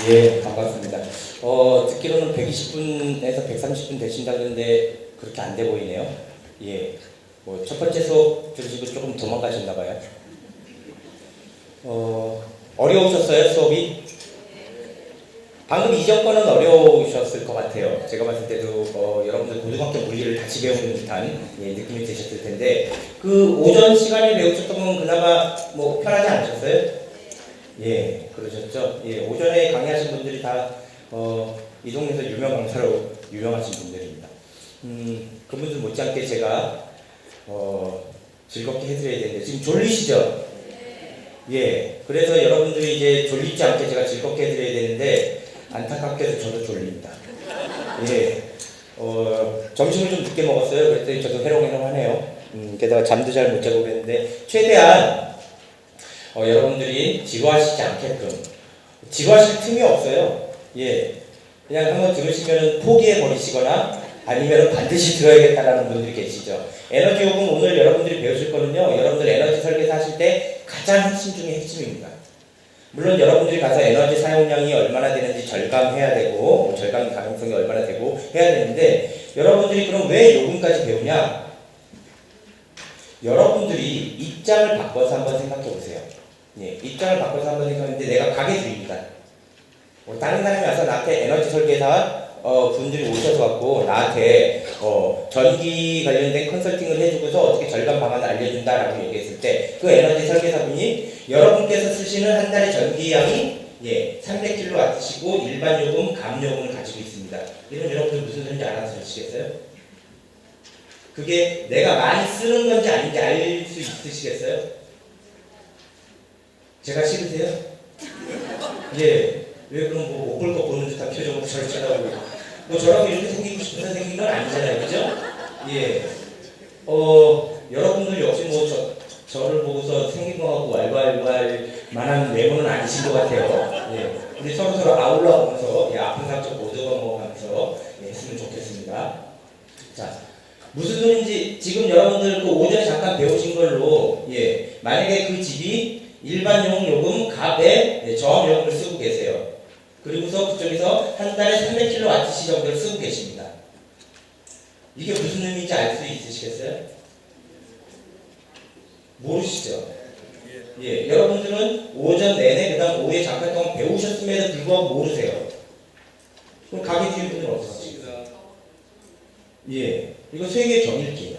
예, 반갑습니다. 듣기로는 120분에서 130분 되신다는데 그렇게 안 돼 보이네요. 예, 뭐 첫 번째 수업 들으시고 조금 도망가셨나봐요. 어려우셨어요, 수업이? 방금 이전 거는 어려우셨을 것 같아요. 제가 봤을 때도 여러분들 고등학교 물리를 다시 배우는 듯한 느낌이 드셨을 텐데 그 오전 시간에 배우셨던 건 그나마 뭐 편하지 않으셨어요? 예, 그러셨죠. 예, 오전에 강의하신 분들이 다 이 동네에서 유명 강사로 유명하신 분들입니다. 그분들 못지않게 제가 즐겁게 해드려야 되는데 지금 졸리시죠? 예, 그래서 여러분들이 이제 졸리지 않게 제가 즐겁게 해드려야 되는데 안타깝게도 저도 졸립니다. 예, 점심을 좀 늦게 먹었어요. 그랬더니 저도 해롱해롱하네요. 게다가 잠도 잘 못 자고 그랬는데 최대한 여러분들이 지루하시지 않게끔 지루하실 틈이 없어요. 예, 그냥 한번 들으시면 포기해 버리시거나 아니면 반드시 들어야겠다라는 분들이 계시죠. 에너지 요금 오늘 여러분들이 배우실 거는요, 여러분들 에너지 설계사 하실 때 가장 핵심 중에 핵심입니다. 물론 여러분들이 가서 에너지 사용량이 얼마나 되는지 절감해야 되고 절감 가능성이 얼마나 되고 해야 되는데 여러분들이 그럼 왜 요금까지 배우냐? 여러분들이 입장을 바꿔서 한번 생각해 보세요. 예, 입장을 바꿔서 한번 생각했는데 내가 가게 주입니다. 다른 사람이 와서 나한테 에너지 설계사 분들이 오셔서 갖고 나한테 전기 관련된 컨설팅을 해주고서 어떻게 절감 방안을 알려준다라고 얘기했을 때 그 에너지 설계사분이 여러분께서 쓰시는 한 달의 전기량이 300kW시고 일반 요금, 감 요금을 가지고 있습니다. 이런 여러분들 무슨 소리인지 알아들으시겠어요? 그게 내가 많이 쓰는 건지 아닌지 알 수 있으시겠어요? 제가 싫으세요? 예. 왜 그럼 못 볼 거 보는 듯한 표정으로 저를 쳐다보고 뭐 저라고 이렇게 생기고 싶어서 생긴 건 아니잖아요, 그죠? 예. 여러분들 역시 뭐 저를 보고서 생긴 거 갖고 왈왈왈 만한 외모는 아니신 것 같아요. 예. 우리 서로 아울러 보면서 아픈 상처 보듬어가면서 했으면 좋겠습니다. 자, 무슨 소리인지 지금 여러분들 그 오전에 잠깐 배우신 걸로 만약에 그 집이 일반용 요금 값에 저항 요금을 쓰고 계세요. 그리고서 그쪽에서 한 달에 300kWh 정도를 쓰고 계십니다. 이게 무슨 의미인지 알 수 있으시겠어요? 모르시죠? 예, 여러분들은 오전 내내 그 다음 오후에 잠깐 동안 배우셨음에도 불구하고 모르세요. 그럼 가게 주인분은 어떠시겠어요? 예, 이거 세계 정일기예요.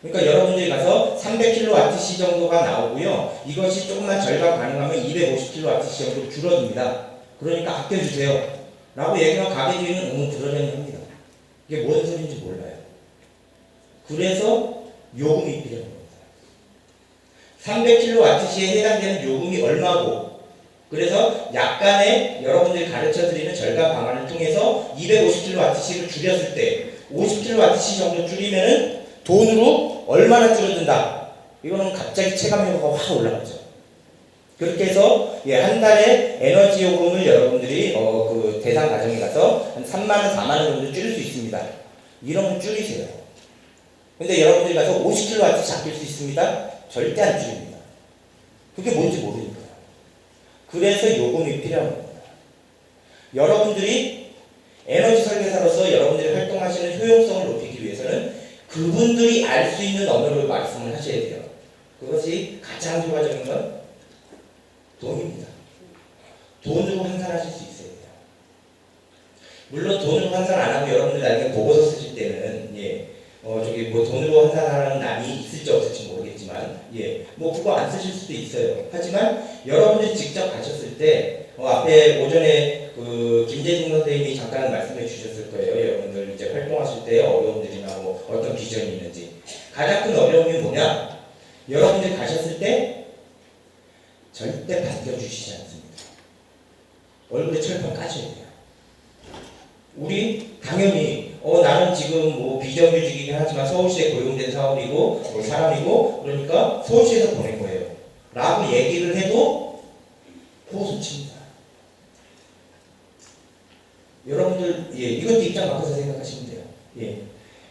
그러니까 여러분들이 가서 300kWh 정도가 나오고요. 이것이 조금만 절감 가능하면 250kWh 정도로 줄어듭니다. 그러니까 아껴주세요. 라고 얘기하면 가게 주인은 너무 그러려니 합니다. 이게 뭔 소리인지 몰라요. 그래서 요금이 필요한 겁니다. 300kWh에 해당되는 요금이 얼마고 그래서 약간의 여러분들이 가르쳐드리는 절감 방안을 통해서 250kWh를 줄였을 때 50kWh 정도 줄이면은 돈으로 얼마나 줄어든다. 이거는 갑자기 체감 효과가 확 올라가죠. 그렇게 해서 한 달에 에너지 요금을 여러분들이 그 대상 가정에 가서 한 3만원, 4만원 정도 줄일 수 있습니다. 이런 건 줄이세요. 근데 여러분들이 가서 50kWh 아낄 수 있습니다. 절대 안 줄입니다. 그게 뭔지 모르니까요. 그래서 요금이 필요한 겁니다. 여러분들이 에너지 설계사로서 여러분들이 활동하시는 효용성을 높이기 위해서는 그분들이 알 수 있는 언어로 말씀을 하셔야 돼요. 그것이 가장 효과적인 건 돈입니다. 돈으로 환산하실 수 있어야 돼요. 물론 돈으로 환산 안 하고 여러분들 나중에 보고서 쓰실 때는 뭐 돈으로 환산하는 남이 있을지 없을지 모르겠지만 뭐 그거 안 쓰실 수도 있어요. 하지만 여러분들이 직접 가셨을 때 앞에 오전에 그 김재중 선생님이 잠깐 말씀해 주셨을 거예요. 여러분들 이제 활동하실 때 어려움들이나 뭐 어떤 비전이 있는지 가장 큰 어려움이 뭐냐? 여러분들이 가셨을 때 절대 반겨주시지 않습니다. 얼굴에 철판 까셔야 돼요. 우리 당연히 나는 지금 뭐 비정규직이긴 하지만 서울시에 고용된 사업이고 사람이고 그러니까 서울시에서 보낸 거예요. 라고 얘기를 해도 호소 칩니다. 여러분들 이것도 입장 바꿔서 생각하시면 돼요.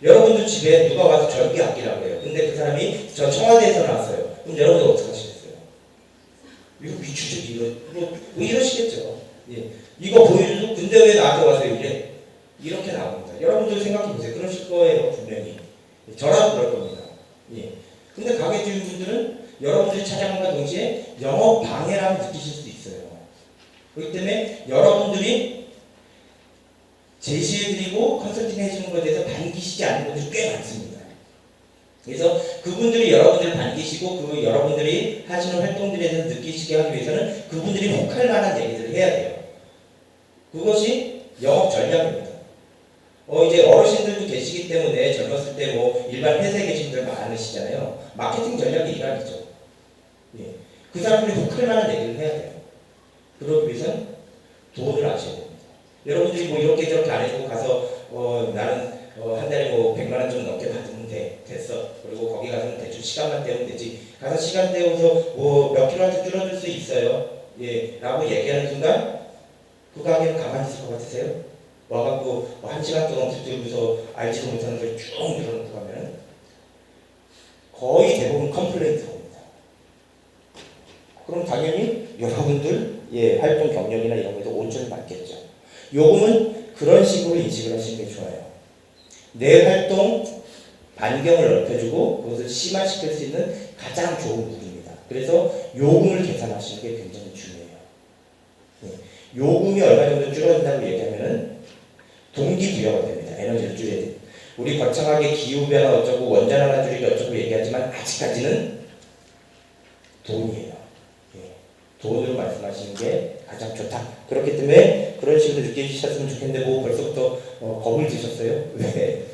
여러분들 집에 누가 와서 전기 아끼라고 해요. 근데 그 사람이 저 청와대에서 나왔어요. 그럼 여러분들 어떻게 하시겠어요? 이거 미추죠. 이거 뭐 이러시겠죠. 이거 보여줘도 근데 왜 나한테 와서 이래? 이렇게 나옵니다. 여러분들 생각해 보세요. 그러실 거예요, 분명히. 저라도 그럴 겁니다. 예. 근데 가게 주인분들은 여러분들이 찾아간과 동시에 영업 방해라고 느끼실 수도 있어요. 그렇기 때문에 여러분들이 제시해드리고 컨설팅 해주는 것에 대해서 반기시지 않는 분들이 꽤 많습니다. 그래서 그분들이 여러분들을 반기시고 그 여러분들이 하시는 활동들에 대해서 느끼시게 하기 위해서는 그분들이 혹할 만한 얘기들을 해야 돼요. 그것이 영업 전략입니다. 이제 어르신들도 계시기 때문에 젊었을 때 뭐 일반 회사에 계신 분들 많으시잖아요. 마케팅 전략이 이란이죠. 예. 그 사람들이 혹할 만한 얘기를 해야 돼요. 그러기 위해서는 돈을 아셔야 됩니다. 여러분들이 뭐 이렇게 저렇게 안 해주고 가서 나는 한 달에 뭐 100만 원 좀 넘게 받으면 됐어. 그리고 거기 가서는 대충 시간만 때우면 되지. 가서 시간 때워서 뭐 몇 킬로와트 줄어들 수 있어요. 예, 라고 얘기하는 순간 그 가게는 가만히 있을 것 같으세요? 와갖고 한 시간 동안 붙들고서 알지도 못하는 걸 쭉 밀어놓고 가면 거의 대부분 컴플레인트가 옵니다. 그럼 당연히 여러분들 활동 경력이나 이런 것도 온전히 맞겠죠. 요금은 그런 식으로 인식을 하시는 게 좋아요. 내 활동 반경을 넓혀주고 그것을 심화시킬 수 있는 가장 좋은 무기입니다. 그래서 요금을 계산하시는 게 굉장히 중요해요. 요금이 얼마 정도 줄어든다고 얘기하면은 동기부여가 됩니다. 에너지를 줄여야 돼요. 우리 거창하게 기후변화 어쩌고 원전 하나 줄이기 어쩌고 얘기하지만 아직까지는 돈이에요. 돈으로 말씀하시는 게 가장 좋다. 그렇기 때문에 그런 식으로 느끼셨으면 좋겠는데 뭐 벌써부터 겁을 드셨어요? 왜?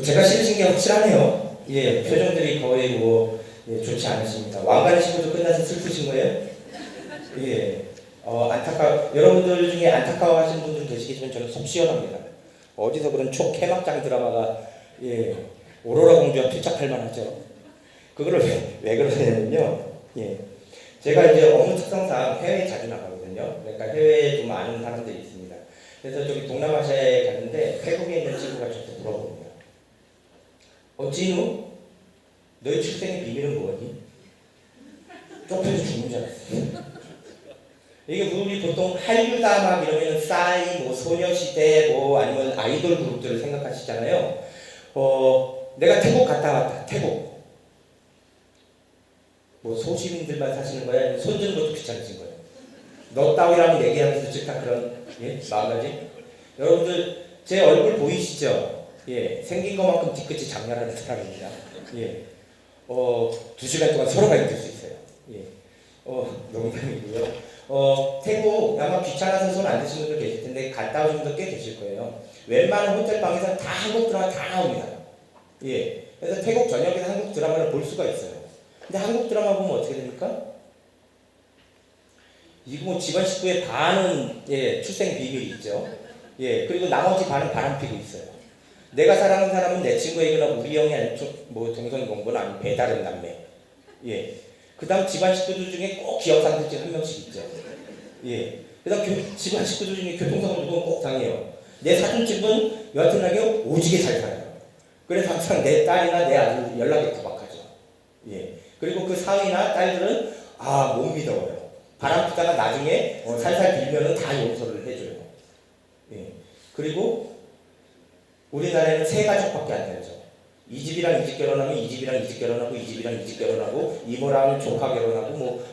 제가 싫으신 게 확실하네요. 표정들이 거의 좋지 않으십니다. 왕관의 신부도 끝나서 슬프신 거예요? 여러분들 중에 안타까워하시는 분들 계시겠지만 저는 속 시원합니다. 어디서 그런 초캐막장 드라마가 오로라 공주와 필착할 만하죠. 그거를 왜 그러냐면요. 제가 이제 업무 특성상 해외에 자주 나가거든요. 그러니까 해외에 좀 아는 사람들이 있습니다. 그래서 저기 동남아시아에 갔는데 태국에 있는 친구가 저한테 물어봅니다. 진우, 너희 출생의 비밀은 뭐니? 좁혀서 죽는 줄 알았어요. 이게 우리 보통 한류다 막 이러면 싸이, 소녀시대, 아니면 아이돌 그룹들을 생각하시잖아요. 내가 태국 갔다 왔다. 태국. 소시민들만 사시는 거야? 아니면 손 드는 것도 귀찮으신 거예요? 너 따위라고 얘기하면서 즉 다 그런 마음가짐? 여러분들 제 얼굴 보이시죠? 생긴 것만큼 뒤끝이 장렬하는 사람입니다. 2시간 동안 서로가 힘들 수 있어요. 농담이고요. 태국 아마 귀찮아서 손 안 드시는 분들 계실 텐데 갔다 오신 분들 꽤 계실 거예요. 웬만한 호텔 방에서 다 한국 드라마 다 나옵니다. 그래서 태국 전역에서 한국 드라마를 볼 수가 있어요. 근데 한국 드라마 보면 어떻게 됩니까? 이거 집안 식구의 반은 출생 비밀이 있죠. 그리고 나머지 반은 바람 피고 있어요. 내가 사랑하는 사람은 내 친구이거나 우리 형이 아닌 동성이 공부나 아니면 배다른 남매. 그 다음 집안 식구들 중에 꼭 기억상실증 한 명씩 있죠. 그 다음 집안 식구들 중에 교통사고 누구는 꼭 당해요. 내 사촌집은 여하튼하게 오지게 잘 살아요. 그래서 항상 내 딸이나 내 아들 연락이 구박하죠. 그리고 그 사위나 딸들은 못 믿어요. 바람 피다가 나중에 살살 빌면은 다 용서를 해줘요. 그리고 우리나라에는 세 가족밖에 안 되죠. 이 집이랑 이 집 결혼하면 이 집이랑 이 집 결혼하고 이 집이랑 이 집 결혼하고 이모랑 조카 결혼하고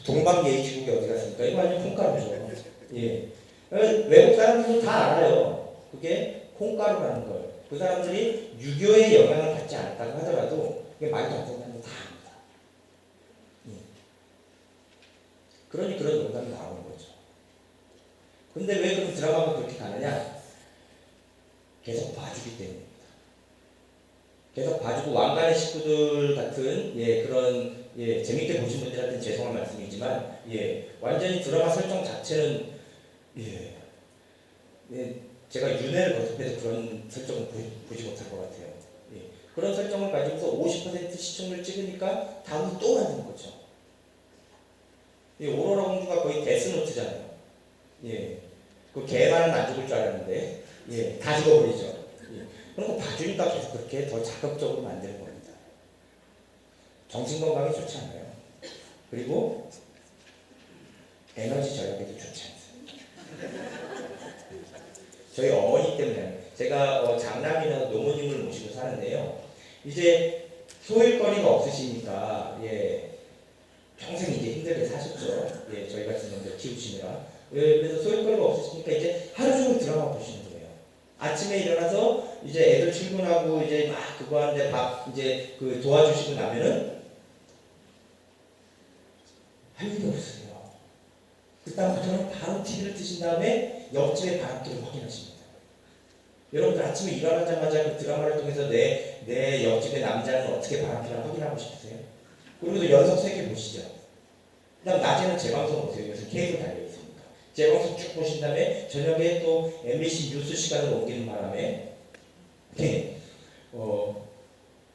동방예의지국이 어디 갔습니까? 이거 완전 콩가루죠. 외국 사람들도 다 알아요. 그게 콩가루라는 걸. 그 사람들이 유교의 영향을 받지 않았다고 하더라도 그게 말도 안 된다는 걸 다 압니다. 그러니 그런 농담이 나오는 거죠. 근데 왜 그럼 드라마가 그렇게 가느냐? 계속 봐주기 때문입니다. 계속 봐주고 왕관의 식구들 같은 그런 재밌게 보신 분들한테는 죄송한 말씀이지만 완전히 드라마 설정 자체는 제가 윤회를 거듭해도 그런 설정을 보지 못할 것 같아요. 그런 설정을 가지고서 50% 시청률 찍으니까 다음에 또 만드는 거죠. 오로라 공주가 거의 데스노트잖아요. 그 개만은 안 죽을 줄 알았는데 다 죽어버리죠. 그런 거 봐주니까 계속 그렇게 더 자극적으로 만드는 겁니다. 정신건강에 좋지 않아요. 그리고 에너지 절약에도 좋지 않습니다. 저희 어머니 때문에 제가 장남이나 노모님을 모시고 사는데요. 이제 소일거리가 없으시니까 평생 이제 힘들게 사셨죠. 저희 같은 놈들 키우시느라. 그래서 소일거리가 없으시니까 이제 하루 종일 드라마 보시는 거예요. 아침에 일어나서 이제 애들 출근하고 이제 막 그거 하는데 밥 이제 그 도와주시고 나면은 할 일이 없으세요. 그다음부터는 바로 TV를 트신 다음에 옆집의 바람길을 확인하십니다. 여러분들 아침에 일어나자마자 그 드라마를 통해서 내 옆집의 남자는 어떻게 바람길을 확인하고 싶으세요? 그리고 연속 3개 보시죠. 그다음 낮에는 재방송 보세요. 요즘 케이블 달려있으니까. 재방송 쭉 보신 다음에 저녁에 또 MBC 뉴스 시간을 옮기는 바람에 7시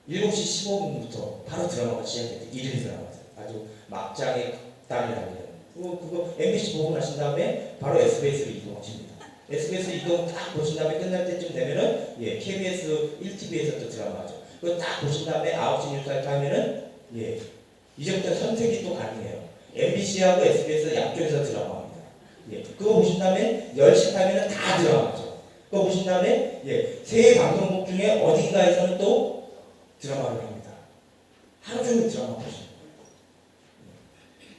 15분부터 바로 드라마가 시작돼요. 일일 드라마. 아주 막장에 땀이 납니다. 그거 MBC 보고 나신 다음에 바로 SBS로 이동하십니다. SBS 이동 딱 보신 다음에 끝날 때쯤 되면은 KBS 1TV에서 또 드라마죠. 그거 딱 보신 다음에 9시 뉴스 할까 하면은 이제부터 선택이 또 가능해요. MBC하고 SBS 양쪽에서 드라마입니다. 그거 보신 다음에 10시 타면은 다 드라마죠. 그거 보신 다음에 세 방송국 중에 어딘가에서는 또 드라마를 합니다. 하루 종일 드라마 보시는 거예요.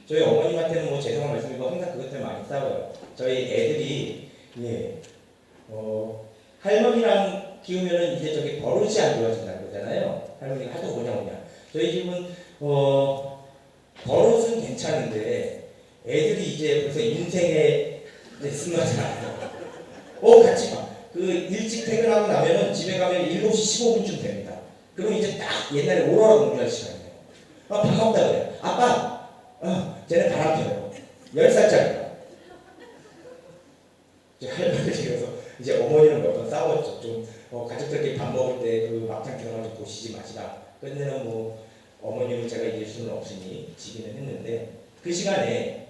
저희 어머님한테는 뭐 죄송한 말씀이고 항상 그것 때문에 많이 싸워요. 저희 애들이 할머니랑 키우면은 이제 저기 버릇이 안 좋아진다는 거잖아요. 할머니가 하도 오냐. 저희 집은 버릇은 괜찮은데 애들이 이제 벌써 인생에 승마지 않아요. 같이 봐. 그 일찍 퇴근하고 나면은 집에 가면 7시 15분쯤 됩니다. 그럼 이제 딱 옛날에 오로라 공부할 시간이에요. 밥 먹다 그래요. 아빠, 쟤네 바람 펴요. 10살짜리가. 할머니에서 이제 어머니는 몇 번 싸웠죠. 좀 가족들끼리 밥 먹을 때 그 막장 들어가서 보시지 마시라. 끝내는 뭐 어머님은 제가 이길 수는 없으니 지기는 했는데 그 시간에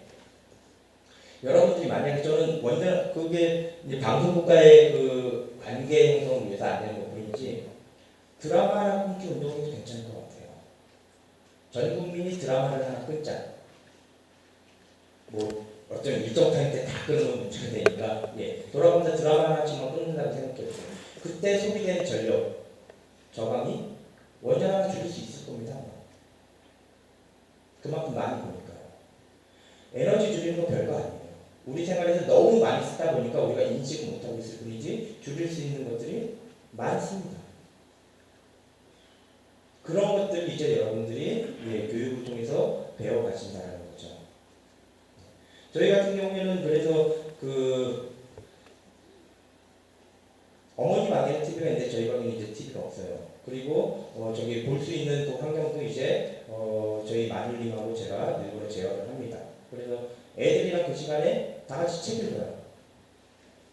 여러분들이 만약에 저는 완전 그게 이제 방송국과의 그 관계 형성을 위해서 안 되는 것뿐이지 드라마나 끊기 운동해도 괜찮을 것 같아요. 전 국민이 드라마를 하나 끊자. 뭐 어떤 일정 타임 때 다 끊으면 문제가 되니까 돌아보면서 드라마 하나씩만 끊는다고 생각해보세요. 그때 소비되는 전력 저감이 원전 하나 줄일 수 있을 겁니다. 그만큼 많이 보니까요. 에너지 줄이는 건 별거 아니에요. 우리 생활에서 너무 많이 쓰다 보니까 우리가 인식을 못하고 있을 뿐이지 줄일 수 있는 것들이 많습니다. 그런 것들을 이제 여러분들이 교육을 통해서 배워가신다는 거죠. 저희 같은 경우에는 그래서 어머니 방에는 TV가 있는데 저희 방에는 이제 TV가 없어요. 그리고 저기 볼 수 있는 또 환경도 이제 저희 마눌님하고 제가 일부러 제어를 합니다. 그래서 애들이랑 그 시간에 다 같이 책을 봐요.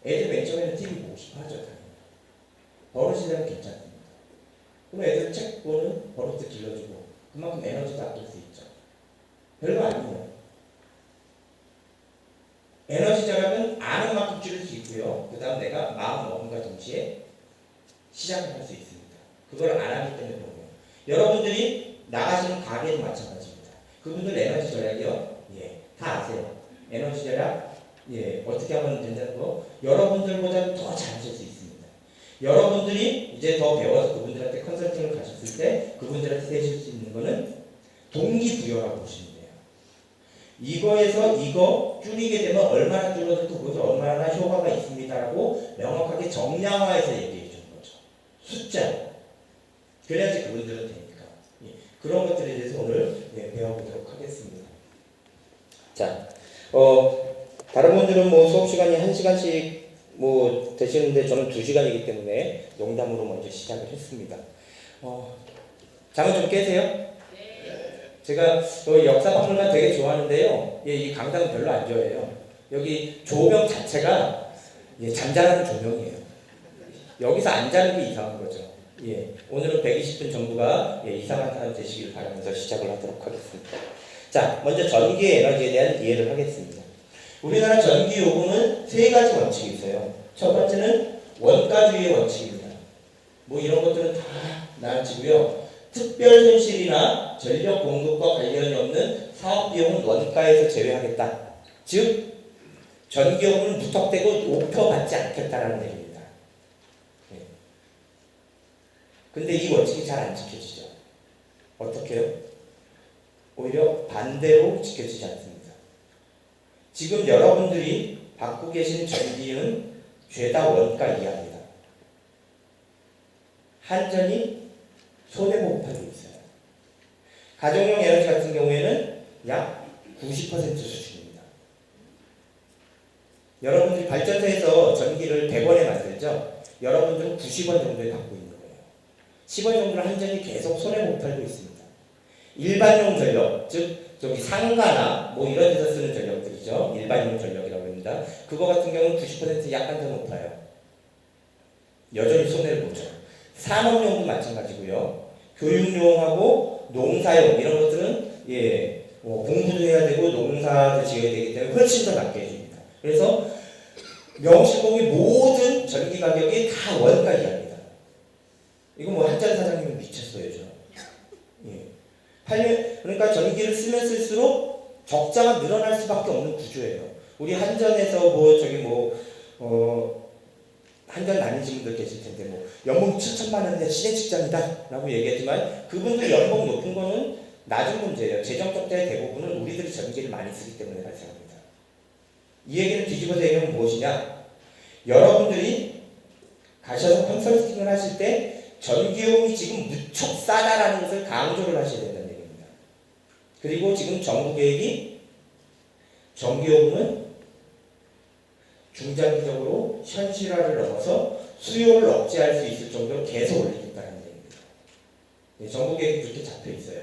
애들 맨 처음에는 TV 보고 싶어 하죠. 버릇이 되면 괜찮습니다. 그럼 애들 책 보는 버릇도 길러주고 그만큼 에너지도 아낄 수 있죠. 별거 아니에요. 에너지 절약은 아는 만큼 줄일 수 있고요. 그 다음 내가 마음 먹음과 동시에 시작을 할 수 있습니다. 그걸 안 하기 때문에 그런 거예요. 여러분들이 나가시는 가게는 마찬가지입니다. 그분들 에너지 절약이요. 다 아세요. 에너지 절약 어떻게 하면 된다는 거 여러분들보다 더 잘하실 수 있습니다. 여러분들이 이제 더 배워서 그분들한테 컨설팅을 가셨을 때 그분들한테 해줄 수 있는 거는 동기부여라고 보시면 돼요. 이거에서 이거 줄이게 되면 얼마나 줄어들고 그것이 얼마나 효과가 있습니다라고 명확하게 정량화해서 얘기해 주는 거죠. 숫자. 그래야지 그분들은 되니까. 그런 것들에 대해서 오늘 배워보도록 하겠습니다. 자, 다른 분들은 뭐 수업 시간이 1시간씩 뭐 되시는데 저는 2시간이기 때문에 농담으로 먼저 시작을 했습니다. 잠을 좀 깨세요? 제가 역사박물관 되게 좋아하는데요. 이 강당은 별로 안 좋아해요. 여기 조명 자체가 잠자라는 조명이에요. 여기서 안 자는 게 이상한 거죠. 오늘은 120분 정도가 이상한 사람 되시길 바라면서 시작을 하도록 하겠습니다. 자, 먼저 전기의 에너지에 대한 이해를 하겠습니다. 우리나라 전기 요금은 3가지 원칙이 있어요. 첫 번째는 원가주의의 원칙입니다. 뭐 이런 것들은 다 나아지고요. 특별 손실이나 전력 공급과 관련이 없는 사업 비용은 원가에서 제외하겠다. 즉 전기요금은 무턱대고 높여받지 않겠다라는 얘기입니다. 네. 근데 이 원칙이 잘 안 지켜지죠. 어떻게요? 오히려 반대로 지켜지지 않습니다. 지금 여러분들이 받고 계신 전기는 죄다 원가 이하입니다. 한전이 손해보고 팔고 있어요. 가정용 에너지 같은 경우에는 약 90% 수준입니다. 여러분들이 발전소에서 전기를 100원에 만들죠. 여러분들은 90원 정도에 받고 있는 거예요. 10원 정도를 한전이 계속 손해보고 팔고 있습니다. 일반용 전력, 즉 저기 상가나 뭐 이런 데서 쓰는 전력들이죠. 일반용 전력이라고 합니다. 그거 같은 경우는 90% 약간 더 높아요. 여전히 손해를 보죠. 산업용도 마찬가지고요. 교육용하고 농사용 이런 것들은 공부도 해야 되고 농사도 지어야 되기 때문에 훨씬 더 낮게 해줍니다. 그래서 명실공히 모든 전기 가격이 다 원가 이하입니다. 이거 뭐 한전 사장님은 미쳤어요, 저. 그러니까 전기를 쓰면 쓸수록 적자가 늘어날 수밖에 없는 구조예요. 우리 한전에서 한전 다니신 분들 계실 텐데 연봉 7천만 원인데 시내 직장이다 라고 얘기했지만 그분들 연봉 높은 거는 낮은 문제예요. 재정 적자의 대부분은 우리들이 전기를 많이 쓰기 때문에 발생합니다. 이 얘기를 뒤집어서 얘기하면 무엇이냐? 여러분들이 가셔서 컨설팅을 하실 때 전기요금이 지금 무척 싸다라는 것을 강조를 하셔야 된다는 얘기입니다. 그리고 지금 정부 계획이 전기요금은 중장기적으로 현실화를 넘어서 수요를 억제할 수 있을 정도로 계속 올리겠다는 얘기입니다. 정부 계획이 그렇게 잡혀 있어요.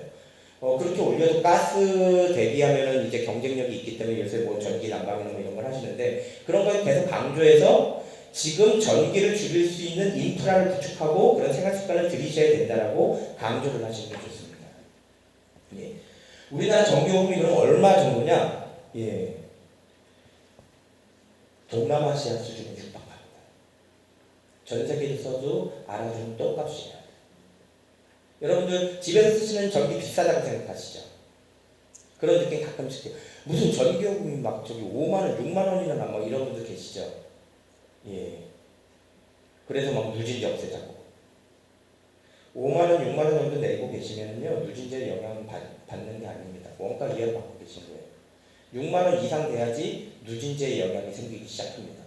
그렇게 올려도 가스 대비하면은 이제 경쟁력이 있기 때문에 요새 전기 난방이나 이런 걸 하시는데 그런 걸 계속 강조해서 지금 전기를 줄일 수 있는 인프라를 구축하고 그런 생활 습관을 들이셔야 된다라고 강조를 하시는 게 좋습니다. 우리나라 전기요금이 그럼 얼마 정도냐? 동남아시아 수준에 육박합니다. 전 세계에서도 알아주는 똥값이에요. 여러분들 집에서 쓰시는 전기 비싸다고 생각하시죠? 그런 느낌 가끔씩 해요. 무슨 전기요금이 막 5만원, 6만원이나 막 이런 분들 계시죠? 그래서 막 누진제 없애자고. 5만원, 6만원 정도 내고 계시면요, 누진제 영향을 받는 게 아닙니다. 원가 이하로 받고 계신 거예요. 6만원 이상 돼야지 누진제의 영향이 생기기 시작합니다.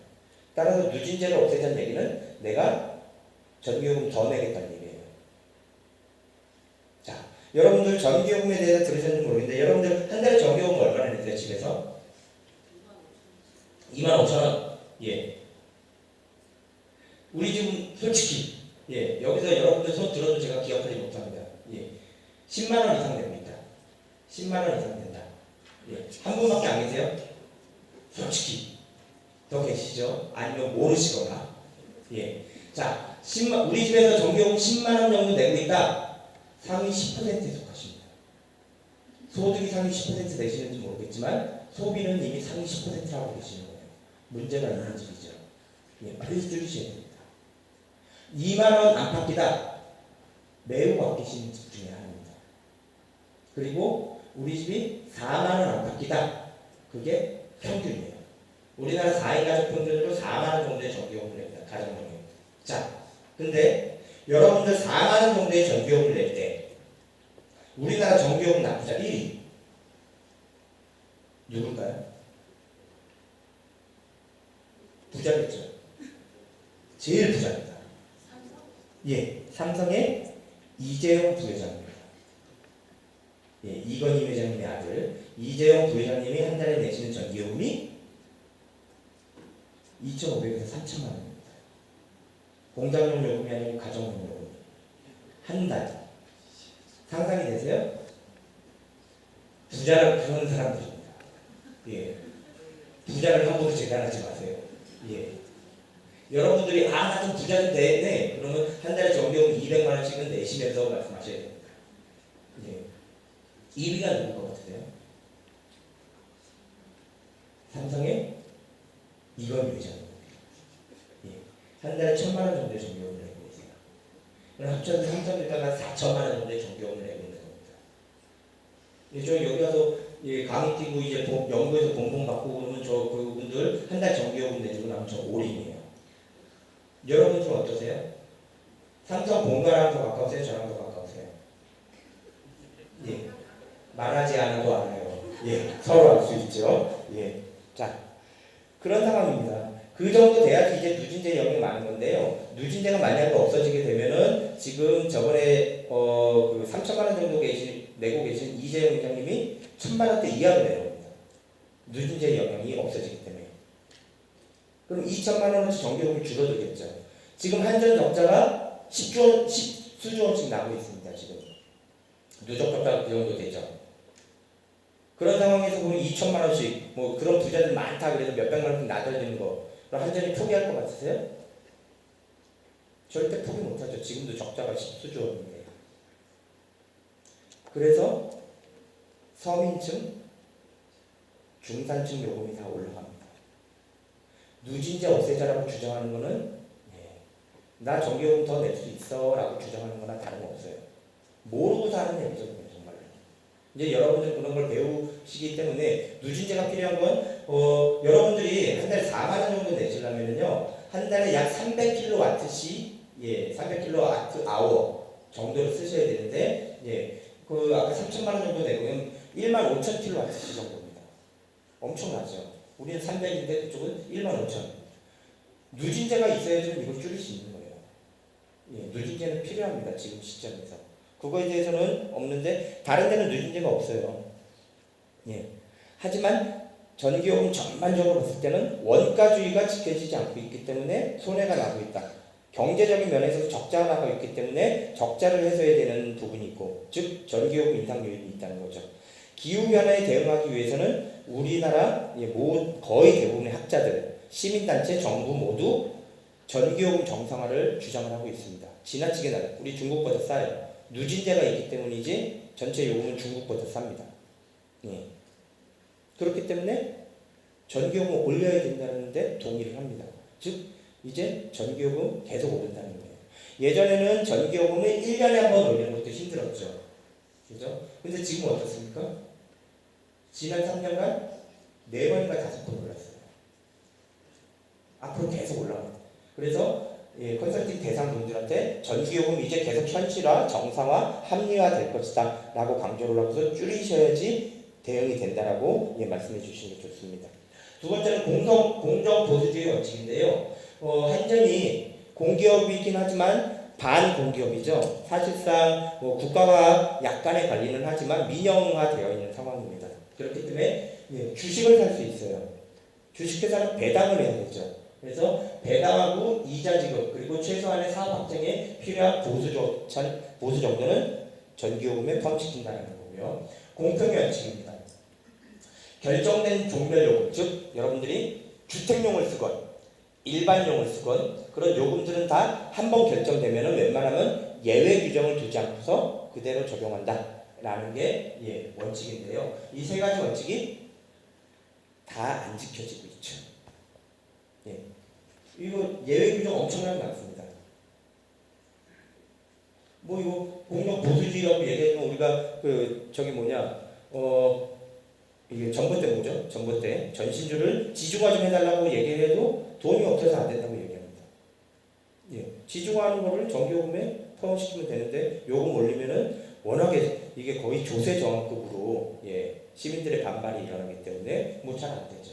따라서 누진제를 없애자는 얘기는 내가 전기요금 더 내겠다는 얘기예요. 자, 여러분들 전기요금에 대해서 들으셨는지 모르겠는데 여러분들 한 달에 전기요금 얼마나 내세요, 집에서? 25,000원. 우리 집은 솔직히 여기서 여러분들 손 들어도 제가 기억하지 못합니다. 10만원 이상 됩니다. 10만원 이상 된다. 한 분밖에 안 계세요? 솔직히 더 계시죠? 아니면 모르시거나. 자, 우리 집에서 전기요금 10만원 정도 내고 있다. 상위 10%에 속하십니다. 소득이 상위 10% 내시는지 모르겠지만 소비는 이미 상위 10%라고 계시는 거예요. 문제가 있는 집이죠. 빨리 줄이셔야 됩니다. 2만원 안팎이다. 매우 아끼시는 집 중에 하나입니다. 그리고 우리 집이 4만원 안팎이다. 그게 평균이에요. 우리나라 4인 가족 평균으로 4만원 정도의 전기요금을 냅니다. 가정용이. 자, 근데 여러분들 4만원 정도의 전기요금을 낼 때 우리나라 전기요금 납부자 1위 누굴까요? 부자겠죠. 제일 부자입니다. 삼성의 이재용 부회장입니다. 이건희 회장님의 아들 이재용 부회장님이 한 달에 내시는 전기요금이 2,500에서 3,000만 원입니다. 공장용 요금이 아니고 가정용 요금. 한 달. 상상이 되세요? 부자라 그런 사람들입니다. 부자를 함부로 재단하지 마세요. 여러분들이 나 좀 부자 좀 되네. 그러면 한 달에 전기요금 200만 원씩은 내시면서 말씀하셔야 됩니다. 2위가 누굴 것 같으세요? 삼성의 이건희 회장입니다. 한 달에 1,000만 원 정도의 전기요금을 내고 계세요. 그럼 합쳐서 삼성에다가 4천만 원 정도의 전기요금을 내고 있는 겁니다. 저 여기 가서 예, 강의 뛰고 이제 연구에서 본봉 받고 그러면 저 그분들 한 달 정기요금 내주고 나면 저 올인이에요. 여러분들은 어떠세요? 삼성 본가랑 더 가까우세요? 저랑 더 가까우세요? 예, 말하지 않아도 알아요. 예, 서로 알 수 있죠. 예, 자 그런 상황입니다. 그 정도 돼야지 이제 누진제 영역이 많은 건데요. 누진제가 만약에 없어지게 되면은 지금 저번에 그 3천만 원 정도 내고 계신 이재용 회장님이 1,000만 원대 이하로 내려옵니다. 누진제 영향이 없어지기 때문에. 그럼 2천만 원어치 정기요금이 줄어들겠죠. 지금 한전 적자가 10수조 원씩 나고 있습니다. 지금 누적 적자가 그 정도 되죠. 그런 상황에서 보면 2천만 원씩 뭐 그런 부자들 많다 그래서 몇백만 원씩 나눠지는 거 그럼 한전이 포기할 것 같으세요? 절대 포기 못하죠. 지금도 적자가 10수조 원인데. 그래서 서민층, 중산층 요금이 다 올라갑니다. 누진제 없애자라고 주장하는 거는 나 전기요금 더 낼 수 있어 라고 주장하는 거나 다름없어요. 모르고 사는 얘기죠. 정말로. 이제 여러분들 그런 걸 배우시기 때문에 누진제가 필요한 건 여러분들이 한 달에 4만 원 정도 내시려면요 한 달에 약 300kWh 예, 300kWh 정도를 쓰셔야 되는데 그 아까 3천만 원 정도 내고는 15,000kWh 정도입니다. 엄청나죠. 우리는 300인데 그쪽은 15,000. 누진제가 있어야 좀 이걸 줄일 수 있는 거예요. 예, 누진제는 필요합니다. 지금 시점에서. 그거에 대해서는 없는데 다른 데는 누진제가 없어요. 예. 하지만 전기요금 전반적으로 봤을 때는 원가주의가 지켜지지 않고 있기 때문에 손해가 나고 있다. 경제적인 면에서 적자가 나고 있기 때문에 적자를 해소해야 되는 부분이 있고 즉 전기요금 인상 요인이 있다는 거죠. 기후변화에 대응하기 위해서는 우리나라 거의 대부분의 학자들, 시민단체, 정부 모두 전기요금 정상화를 주장을 하고 있습니다. 지나치게 낮아요. 우리 중국보다 싸요. 누진제가 있기 때문이지 전체 요금은 중국보다 쌉니다. 예. 그렇기 때문에 전기요금을 올려야 된다는데 동의를 합니다. 즉 이제 전기요금 계속 오른다는 거예요. 예전에는 전기요금을 1년에 한 번 올리는 것도 힘들었죠. 그죠? 근데 지금 어떻습니까? 지난 3년간 4번인가 5번 올랐어요. 앞으로 계속 올라갑니다. 그래서 컨설팅 대상분들한테 전기요금 이제 계속 현실화, 정상화, 합리화 될 것이다 라고 강조를 하고서 줄이셔야지 대응이 된다라고 말씀해 주시는 게 좋습니다. 두 번째는 공정보수주의 원칙인데요. 한전이 공기업이긴 하지만 반공기업이죠. 사실상 국가가 약간의 관리는 하지만 민영화되어 있는 상황입니다. 그렇기 때문에 주식을 살 수 있어요. 주식회사는 배당을 해야 되죠. 그래서 배당하고 이자 지급 그리고 최소한의 사업 확장에 필요한 보수 정도는 전기요금에 포함시킨다는 거고요. 공평의 원칙입니다. 결정된 종별요금, 즉 여러분들이 주택용을 쓰건 일반용을 쓰건 그런 요금들은 다 한 번 결정되면 웬만하면 예외 규정을 두지 않고서 그대로 적용한다라는 게 원칙인데요. 이 세 가지 원칙이 다 안 지켜지고 있죠. 이거 예외 규정 엄청나게 많습니다. 뭐 이거 공정 보수주의라고 얘기하면 우리가 이게 전봇대 뭐죠? 전봇대 전신주를 지중화 좀 해달라고 얘기해도 돈이 없어서 안 된다고 얘기합니다. 지중화하는 거를 전기요금에 포함시키면 되는데 요금 올리면은 워낙에 이게 거의 조세 저항급으로 시민들의 반발이 일어나기 때문에 뭐 잘 안 되죠.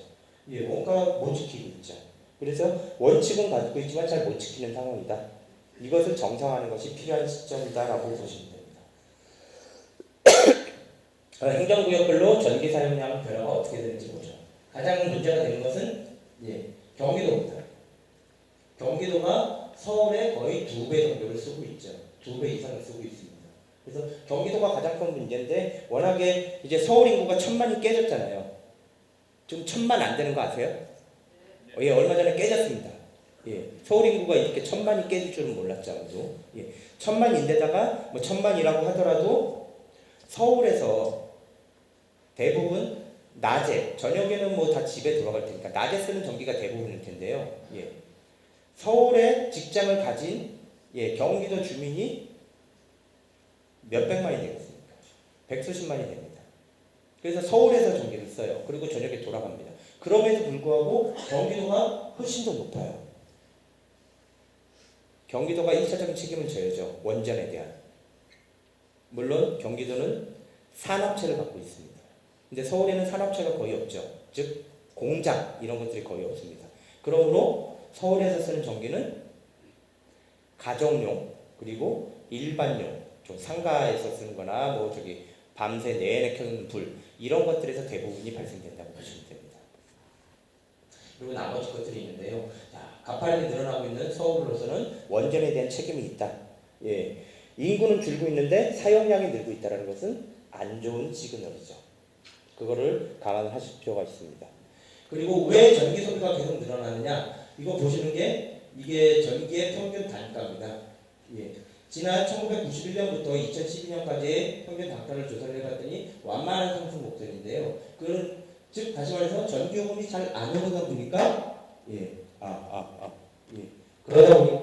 원가 못 지키고 있죠. 그래서 원칙은 가지고 있지만 잘 못 지키는 상황이다. 이것을 정상화하는 것이 필요한 시점이다라고 보시면 됩니다. 행정구역별로 전기 사용량 변화가 어떻게 되는지 보죠. 가장 문제가 되는 것은 경기도입니다. 경기도가 서울의 거의 2배 정도를 쓰고 있죠. 2배 이상을 쓰고 있습니다. 그래서 경기도가 가장 큰 문제인데 워낙에 이제 서울 인구가 1,000만이 깨졌잖아요. 지금 1,000만 안 되는 거 아세요? 얼마 전에 깨졌습니다. 서울 인구가 이렇게 1,000만이 깨질 줄은 몰랐죠. 아무도. 1,000만인데다가 뭐 1,000만이라고 하더라도 서울에서 대부분 낮에, 저녁에는 뭐 다 집에 들어갈 테니까 낮에 쓰는 전기가 대부분일 텐데요. 서울에 직장을 가진 경기도 주민이 몇백만이 되겠습니까? 백수십만이 됩니다. 그래서 서울에서 전기를 써요. 그리고 저녁에 돌아갑니다. 그럼에도 불구하고 경기도가 훨씬 더 높아요. 경기도가 1차적인 책임을 져야죠. 원전에 대한. 물론 경기도는 산업체를 갖고 있습니다. 근데 서울에는 산업체가 거의 없죠. 즉 공장 이런 것들이 거의 없습니다. 그러므로 서울에서 쓰는 전기는 가정용 그리고 일반용 좀 상가에서 쓰는 거나 뭐 저기 밤새 내내 켜는 불 이런 것들에서 대부분이 발생된다고 보시면 됩니다. 그리고 나머지 것들이 있는데요. 자, 가파르게 늘어나고 있는 서울로서는 원전에 대한 책임이 있다. 예, 인구는 줄고 있는데 사용량이 늘고 있다는 것은 안 좋은 시그널이죠. 그거를 감안하실 필요가 있습니다. 그리고 왜 전기 소비가 계속 늘어나느냐? 이거 보시는 게 이게 전기의 평균 단가입니다. 예. 지난 1991년부터 2012년까지의 평균 단가를 조사를 해봤더니 완만한 상승 목표인데요. 즉 다시 말해서 전기요금이 잘 안 오르다 보니까 예. 예. 그러다 보니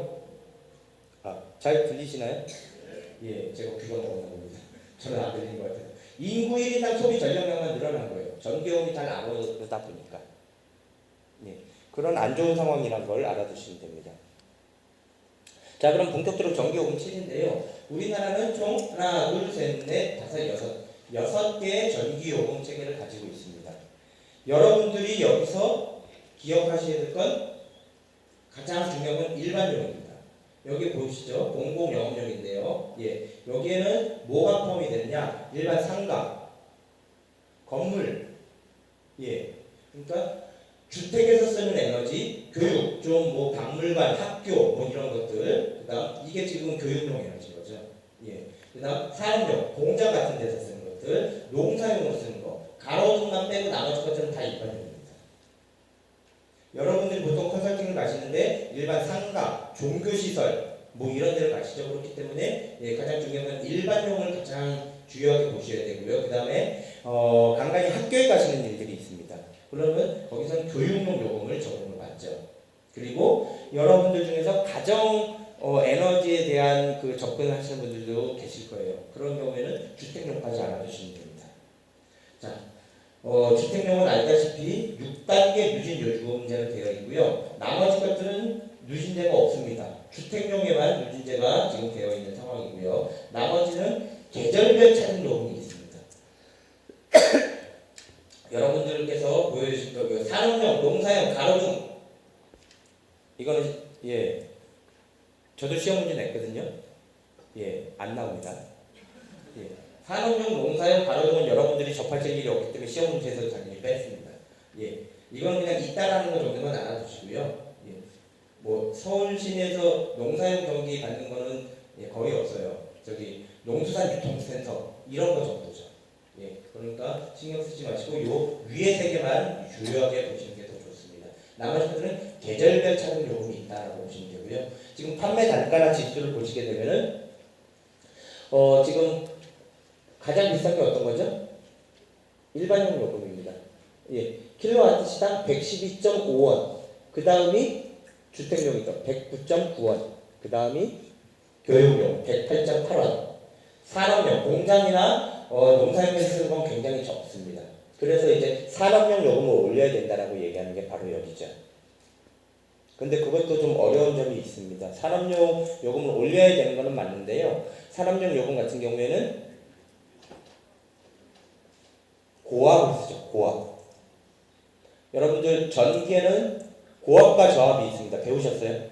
잘 들리시나요? 예, 제가 귀가 먹었나 봅니다. 저는 안 들리는 것 같아요. 인구 1인당 소비 전력량만 늘어난 거예요. 전기요금이 잘 안 오르다 보니까. 예, 그런 안 좋은 상황이라는 걸 알아두시면 됩니다. 자, 그럼 본격적으로 전기요금 체계인데요. 우리나라는 총 하나, 둘, 셋, 넷, 다섯, 여섯 개의 전기요금 체계를 가지고 있습니다. 여러분들이 여기서 기억하셔야 될 건 가장 중요한 건 일반요금입니다. 여기 보시죠. 공공영업용인데요. 예, 여기에는 뭐가 포함이 되느냐? 일반 상가, 건물, 예, 그러니까 주택에서 쓰는 에너지, 교육, 좀 뭐 박물관, 학교, 뭐 이런 것들, 그다음 이게 지금 교육용 에너지 거죠. 예, 그다음 산업용, 공장 같은 데서 쓰는 것들, 농사용으로 쓰는 거, 가로등만 빼고 나머지 것들은 다 일반용입니다. 여러분들이 보통 컨설팅을 가시는데 일반 상가, 종교시설 뭐 이런 데를 가시죠. 그렇기 때문에 예, 가장 중요한 건 일반용을 가장 중요하게 보셔야 되고요. 그 다음에 간간히 학교에 가시는 일들이 있습니다. 그러면 거기서는 교육용 요금을 적용을 받죠. 그리고 여러분들 중에서 가정 에너지에 대한 그 접근을 하시는 분들도 계실 거예요. 그런 경우에는 주택용까지 알아두시면 됩니다. 자, 주택용은 알다시피 6단계 누진 요금제로 되어 있고요. 나머지 것들은 누진제가 없습니다. 주택용에만 누진제가 지금 되어 있는 상황이고요. 나머지는 계절별 차등 요금이 있습니다. 여러분들께서 보여주신 그 산업용, 농사용, 가로등 이거는 예 저도 시험 문제 냈거든요. 예, 안 나옵니다. 예. 산업용, 농사용, 가로등은 여러분들이 접하실 일이 없기 때문에 시험 문제에서 당연히 뺐습니다. 예, 이건 그냥 있다라는 거 정도만 알아두시고요. 예, 뭐 서울 시내에서 농사용 경기 받는 거는 예, 거의 없어요. 저기 농수산 유통센터 이런 거 정도죠. 예, 그러니까 신경 쓰지 마시고 요 위에 세 개만 주요하게 보시는 게 더 좋습니다. 나머지 것들은 계절별 차등 요금이 있다라고 보시면 되고요. 지금 판매 단가나 지수를 보시게 되면은 지금 가장 비싼 게 어떤 거죠? 일반용 요금입니다. 예, 킬로와트 시당 112.5원. 그 다음이 주택용이죠. 109.9원. 그 다음이 교육용 108.8원. 산업용, 공장이나 농사용에서 쓰는 건 굉장히 적습니다. 그래서 이제 산업용 요금을 올려야 된다라고 얘기하는 게 바로 여기죠. 근데 그것도 좀 어려운 점이 있습니다. 산업용 요금을 올려야 되는 것은 맞는데요. 산업용 요금 같은 경우에는 고압을 쓰죠. 고압. 여러분들 전기에는 고압과 저압이 있습니다. 배우셨어요?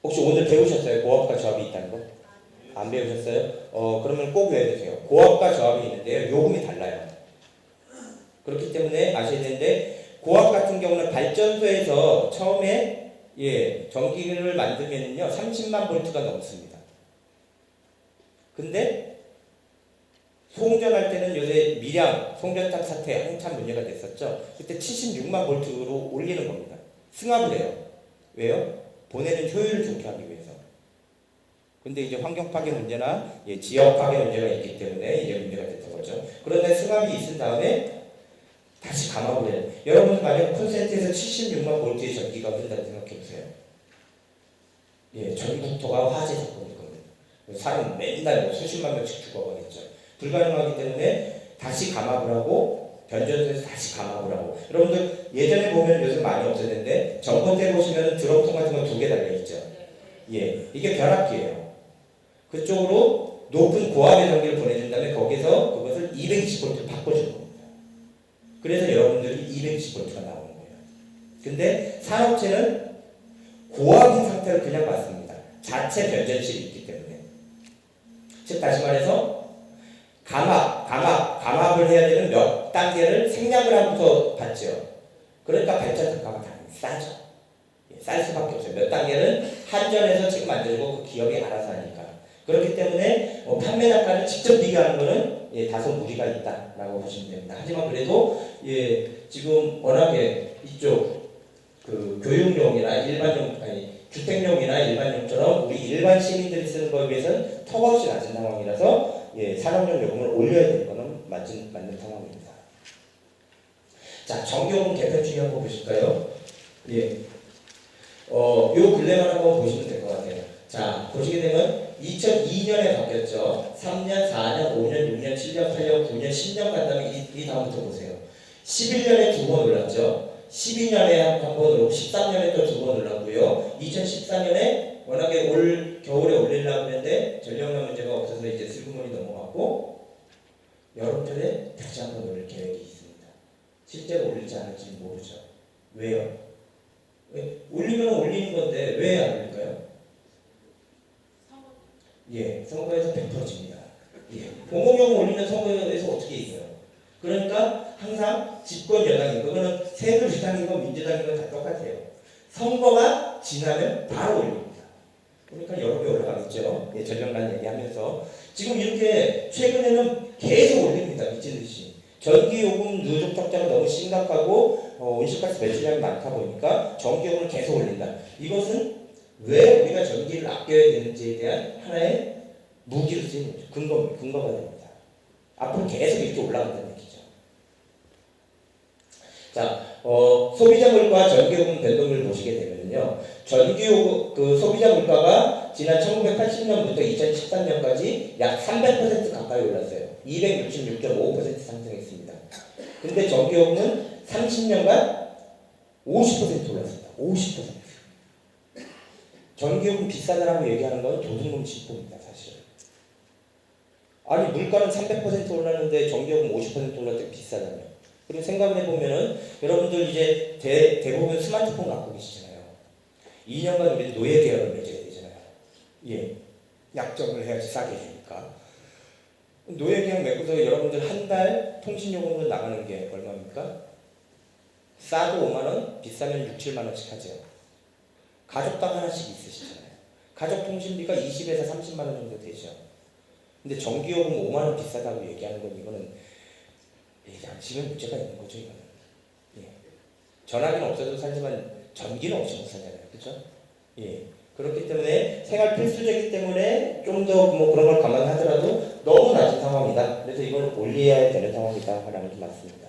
혹시 오늘 배우셨어요? 고압과 저압이 있다는 거? 안 배우셨어요? 그러면 꼭 외워두세요. 고압과 저압이 있는데요. 요금이 달라요. 그렇기 때문에 아셔야 되는데 고압 같은 경우는 발전소에서 처음에 예, 전기를 만들면은요 30만 볼트가 넘습니다. 근데 송전할 때는 요새 밀양 송전탑 사태 한참 문제가 됐었죠. 그때 76만 볼트로 올리는 겁니다. 승합을 해요. 왜요? 보내는 효율을 좋게 하기 위해서. 근데 이제 환경 파괴 문제나 예, 지역 파괴 문제가 있기 때문에 이제 문제가 됐던 거죠. 그런데 승합이 있은 다음에 다시 감압을 해요. 여러분 만약 콘센트에서 76만 볼트의 전기가 흐른다고 생각해 보세요. 예, 전국토가 화재 사건일 겁니다. 사람 맨날 뭐 수십만 명씩 죽어가겠죠. 불가능하기 때문에 다시 감압을 하고 변전소에서 다시 감압을 하고. 여러분들 예전에 보면 요즘 많이 없었는데 전봇대 보시면 드럼통 같은 거 2개 달려있죠. 예, 이게 변압기예요. 그쪽으로 높은 고압의 전기를 보내준 다음에 거기서 그것을 220V로 바꿔주는 겁니다. 그래서 여러분들이 220V가 나오는 거예요. 근데 산업체는 고압인 상태를 그냥 받습니다. 자체 변전실이 있기 때문에. 즉 다시 말해서 감압을 해야 되는 몇 단계를 생략을 하고서 받죠. 그러니까 발전 단가가 당연히 싸죠. 쌀 수밖에 없어요. 몇 단계는 한전에서 지금 만들고 그 기업이 알아서 하니까. 그렇기 때문에 판매 단가를 직접 비교하는 것은 다소 무리가 있다라고 보시면 됩니다. 하지만 그래도 지금 워낙에 이쪽 그 교육용이나 일반용 주택용이나 일반용처럼 우리 일반 시민들이 쓰는 거에 비해서는 턱없이 낮은 상황이라서 산업용 요금을 올려야 되는 것은 맞는 상황입니다. 자, 전기요금 개편 추이 한번 보실까요? 요 근래만 한번 보시면 될 것 같아요. 자, 보시게 되면 2002년에 바뀌었죠. 3년, 4년, 5년, 6년, 7년, 8년, 9년, 10년 간 다음에 이 다음부터 보세요. 11년에 2번 올랐죠. 12년에 한 번 오르고 13년에 또 2번 올랐고요. 2014년에 워낙에 올 겨울에 올리려고 했는데 전력난 문제가 없어서 이제 슬그머니 넘어갔고 여름철에 다시 한번 올릴 계획이 있습니다. 실제로 올릴지 안 할지는 모르죠. 왜요? 올리면 올리는 건데 왜 안 올릴까요? 선거에서 100%집니다. 공공요금 올리면 선거에서 어떻게 이겨요? 그러니까 항상 집권 여당인 그거는 새누리당인 건 민주당인 건 다 똑같아요. 선거가 지나면 바로 올립니다. 그러니까 여러 배 올라가겠죠. 전력난 얘기하면서 지금 이렇게 최근에는 계속 올립니다. 미친 듯이. 전기요금 누적 적자가 너무 심각하고 온실가스 배출량이 많다 보니까 전기요금을 계속 올린다. 이것은 왜 우리가 전기를 아껴야 되는지에 대한 하나의 무기로 쓰이는 거죠. 근거가 됩니다. 앞으로 계속 이렇게 올라간다는 얘기죠. 자, 소비자 물가 전기요금 변동률 보시게 되면요. 전기요금 그 소비자 물가가 지난 1980년부터 2013년까지 약 300% 가까이 올랐어요. 266.5% 상승했습니다. 근데 전기요금은 30년간 50% 올랐습니다. 50%. 전기요금 비싸다라고 얘기하는 건 도둑놈 진포입니다, 사실. 아니 물가는 300% 올랐는데 전기요금 50% 올랐을 때 비싸다며. 그리고 생각을 해보면은 여러분들 이제 대부분 스마트폰 갖고 계시잖아요. 2년간 우리 노예 계약을 맺어야 되잖아요. 약정을 해야지 싸게 해주니까. 노예 계약 맺고서 여러분들 한 달 통신요금으로 나가는 게 얼마입니까? 싸도 5만원, 비싸면 6, 7만원씩 하죠. 가족당 하나씩 있으시잖아요. 가족 통신비가 20에서 30만원 정도 되죠. 근데 전기요금 5만원 비싸다고 얘기하는 건 이거는 양심에 문제가 있는 거죠, 이거는. 전화기는 없어도 살지만 전기는 없이 못 살잖아요. 그렇죠? 그렇기 때문에 생활 필수적이기 때문에 좀 더 뭐 그런 걸 감안하더라도 너무 낮은 상황이다. 그래서 이걸 올려야 되는 상황이다. 라는 게 맞습니다.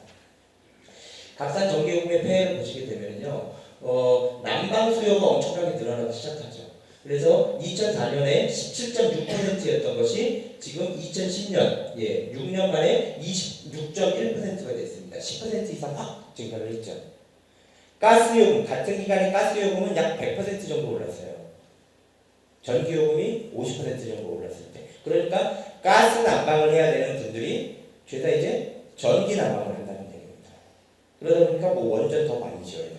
값싼 전기요금의 폐해를 보시게 되면요. 난방 수요가 엄청나게 늘어나기 시작하죠. 그래서 2004년에 17.6%였던 것이 지금 2010년, 6년 만에 26.1%가 됐습니다. 10% 이상 확 증가를 했죠. 가스요금, 같은 기간에 가스요금은 약 100% 정도 올랐어요. 전기요금이 50% 정도 올랐을 때. 그러니까 가스 난방을 해야 되는 분들이 죄다 이제 전기 난방을 한다는 얘기입니다. 그러다 보니까 뭐 원전 더 많이 지어야 되고.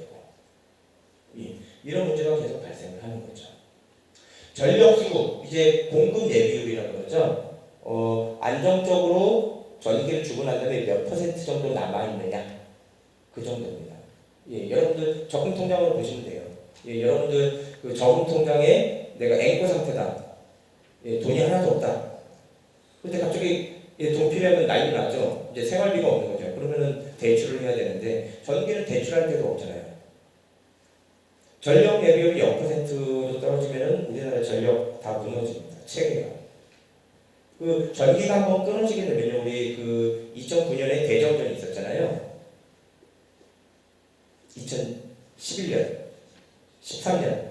이런 문제가 계속 발생을 하는 거죠. 전력수급, 이제 공급 예비율이라고 그러죠. 안정적으로 전기를 주고 난 다음에 몇 퍼센트 정도 남아있느냐. 그 정도입니다. 여러분들 적금통장으로 보시면 돼요. 여러분들 그 적금통장에 내가 앵꼬 상태다. 돈이 하나도 없다. 근데 갑자기 돈 필요하면 난리 나죠. 이제 생활비가 없는 거죠. 그러면은 대출을 해야 되는데 전기는 대출할 데도 없잖아요. 전력 예비율이 0%로 떨어지면은 우리나라 전력 다 무너집니다. 체계가. 그 전기가 한번 끊어지게 되면요, 우리 그 2009년에 대정전이 있었잖아요. 2011년, 13년,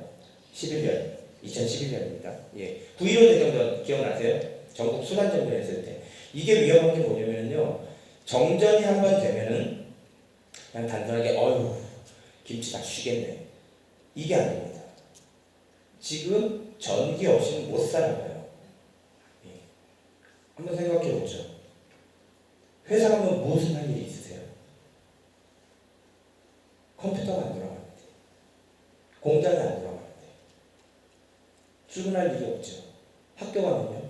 11년, 2011년입니다. 9.15 대정전 기억나세요? 전국 순환정전 했을 때. 이게 위험한 게 뭐냐면요, 정전이 한 번 되면은 그냥 단순하게 어휴 김치 다 쉬겠네 이게 아닙니다. 지금 전기 없이는 못 살아가요. 예. 한번 생각해 보죠. 회사 가면 무슨 할 일이 있으세요? 컴퓨터가 안 돌아가는데, 공장이 안 돌아가는데, 출근할 일이 없죠. 학교 가면요,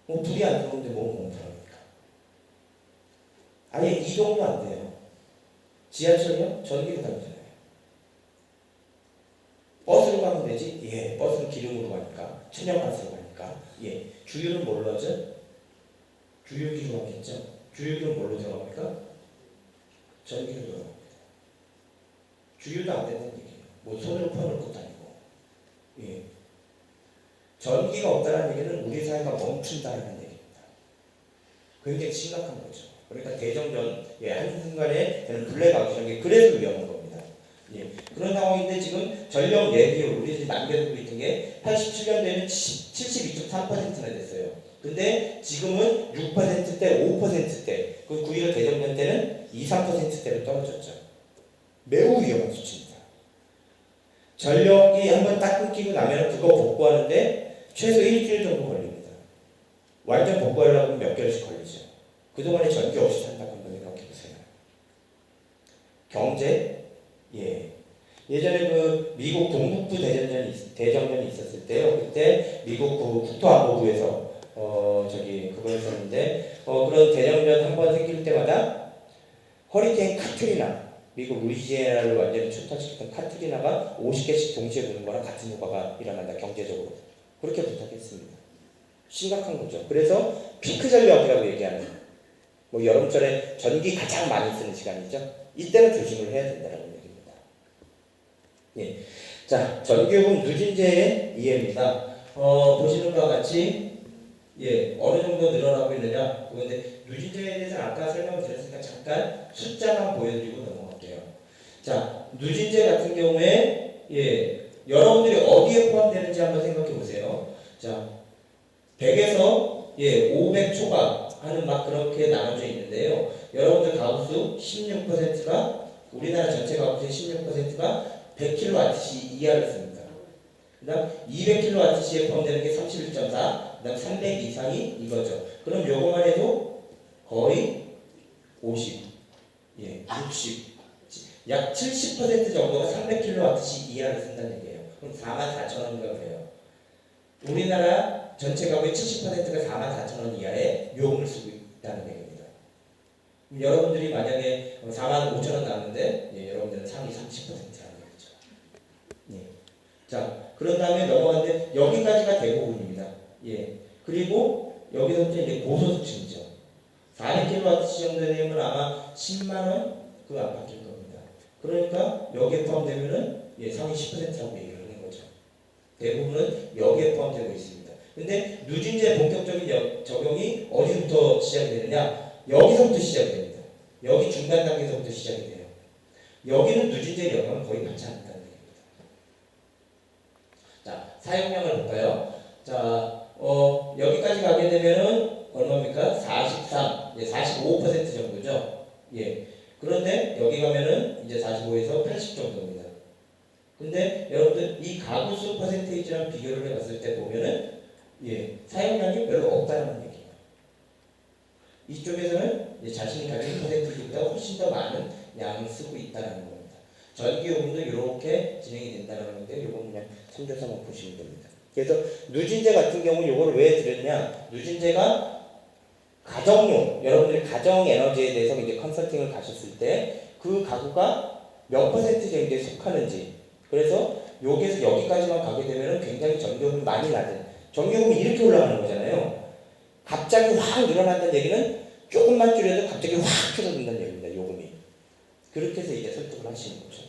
뭐 불이 안 들어오는데 뭐는 공부합니까? 아예 이동도 안 돼요. 지하철이요? 전기로 다니잖아요. 버스로 가면 되지? 예, 버스는 기름으로 가니까, 천연가스로 가니까. 예, 주유는 뭘로 하죠? 주유기로 하겠죠? 주유기는 뭘로 들어갑니까? 전기로 들어갑니다. 주유도 안 된다는 얘기예요. 뭐 손으로 펴놓을 것도 아니고. 예. 전기가 없다는 얘기는 우리 사회가 멈춘다는 얘기입니다. 굉장히 심각한 거죠. 그러니까 대정전, 예, 한순간에 되는 블랙아웃 이런 게 그래서 위험한 겁니다. 예. 그런 상황인데 지금 전력 예비율, 우리 지금 남겨두고 있는 게 87년도에는 72.3%나 됐어요. 근데 지금은 6%대, 5%대, 그 9.15 대정전 때는 2, 3%대로 떨어졌죠. 매우 위험한 수치입니다. 전력이 한번 딱 끊기고 나면 그거 복구하는데 최소 일주일 정도 걸립니다. 완전 복구하려면 몇 개월씩 걸리죠. 그동안에 전기 없이 산다고 한번 생각해 보세요. 경제? 예. 예전에 그 미국 동북부 대정전이 있었을 때요. 그때 미국 그 국토안보부에서 그거 했었는데 그런 대정전 한 번 생길 때마다 허리케인 카트리나, 미국 루이지애나를 완전히 초토화시켰던 카트리나가 50개씩 동시에 부는 거랑 같은 효과가 일어난다, 경제적으로. 그렇게 부탁했습니다. 심각한 거죠. 그래서 피크 전력이라고 얘기하는, 뭐 여름철에 전기 가장 많이 쓰는 시간이죠. 이때는 조심을 해야 된다는 얘기입니다. 예. 자, 전기요금 누진제의 이해입니다. 보시는 바와 같이, 예, 어느 정도 늘어나고 있느냐. 그런데 누진제에 대해서는 아까 설명을 드렸으니까 잠깐 숫자만 보여드리고 넘어갈게요. 자, 누진제 같은 경우에, 예, 여러분들이 어디에 포함되는지 한번 생각해 보세요. 자, 100에서, 예, 500 초과 하는 막 그렇게 나눠져 있는데요. 여러분들 가구수 16%가, 우리나라 전체 가구수의 16%가 100kWh 이하를 씁니다. 그 다음 200kWh에 포함되는 게 31.4, 그 다음 300 이상이 이거죠. 그럼 요거만 해도 거의 50, 예, 60, 약 70% 정도가 300kWh 이하를 쓴다는 얘기예요. 그럼 44,000원인가 그래요. 우리나라 전체 가구의 70%가 44,000원 이하의 요금을 쓰고 있다는 얘기입니다. 여러분들이 만약에 45,000원 나왔는데, 예, 여러분들은 상위 30%라는 얘기죠. 예. 자, 그런 다음에 넘어가는데 여기까지가 대부분입니다. 예. 그리고 여기서부터 이제 고소득층이죠. 400kW 정도 되면 아마 10만원 그 안팎일 겁니다. 그러니까 여기에 포함되면은, 예, 상위 10%라고 얘기를 하는 거죠. 대부분은 여기에 포함되고 있습니다. 근데 누진제 본격적인 적용이 어디부터 시작이 되느냐? 여기서부터 시작이 됩니다. 여기 중간 단계에서부터 시작이 돼요. 여기는 누진제 영향을 거의 받지 않는다는 얘기입니다. 자, 사용량을 볼까요? 자, 여기까지 가게 되면은 얼마입니까? 43, 45% 정도죠. 예. 그런데 여기 가면은 이제 45에서 80 정도입니다. 근데 여러분들 이 가구수 퍼센테이지랑 비교를 해봤을 때 보면은, 예, 사용량이 별로 없다는 얘기예요. 이쪽에서는 자신이 가진 퍼센테이지보다 훨씬 더 많은 양을 쓰고 있다는 겁니다. 전기요금도 이렇게 진행이 된다는 건데, 이거 그냥 참조서만 보시면 됩니다. 그래서 누진제 같은 경우는 이거를 왜 드렸냐? 누진제가 가정용, 여러분들이 가정 에너지에 대해서 이제 컨설팅을 가셨을 때 그 가구가 몇 퍼센트 정도에 속하는지, 그래서 여기에서 여기까지만 가게 되면 굉장히 전기요금이 많이 낮은, 전기요금이 이렇게 올라가는 거잖아요. 갑자기 확 늘어난다는 얘기는 조금만 줄여도 갑자기 확 줄어든다는 얘기입니다. 요금이. 그렇게 해서 이제 설득을 하시는 거죠.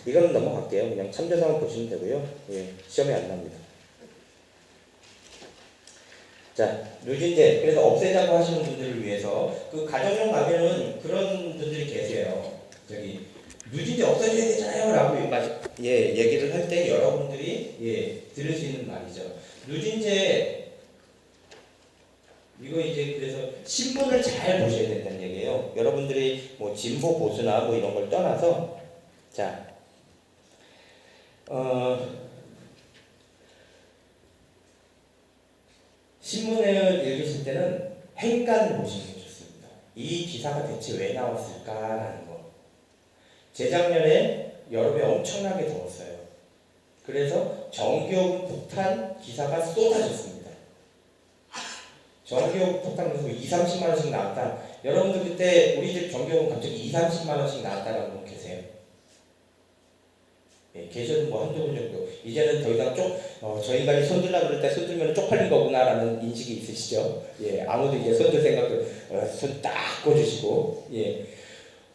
이거는 넘어갈게요. 그냥 참조사만 보시면 되고요. 예, 시험에 안 납니다. 자, 누진제, 그래서 없애자고 하시는 분들을 위해서, 그 가정용 가면은 그런 분들이 계세요. 저기 누진제 없어져야 되잖아요 라고 예, 얘기를 할 때 여러분들이, 예, 들을 수 있는 말이죠. 누진제 이거 이제 그래서 신문을 잘 보셔야 된다는 얘기예요. 여러분들이 뭐 진보 보수나 뭐 이런 걸 떠나서 자, 신문을 읽으실 때는 행간을 보시는 게 좋습니다. 이 기사가 대체 왜 나왔을까라는 거. 재작년에 여름에 엄청나게 더웠어요. 그래서 전기요금 폭탄 기사가 쏟아졌습니다. 전기요금 폭탄 그래서 2, 30만 원씩 나왔다. 여러분들 그때 우리 집 전기요금 갑자기 2, 30만 원씩 나왔다라는 분 계세요? 예, 계셔도 뭐 한두 분 정도. 이제는 더 이상 저 인간이 손들라 그럴 때 손들면 쪽팔린 거구나라는 인식이 있으시죠? 예, 아무도 이제 손들 생각도 손 딱 꽂으시고, 예.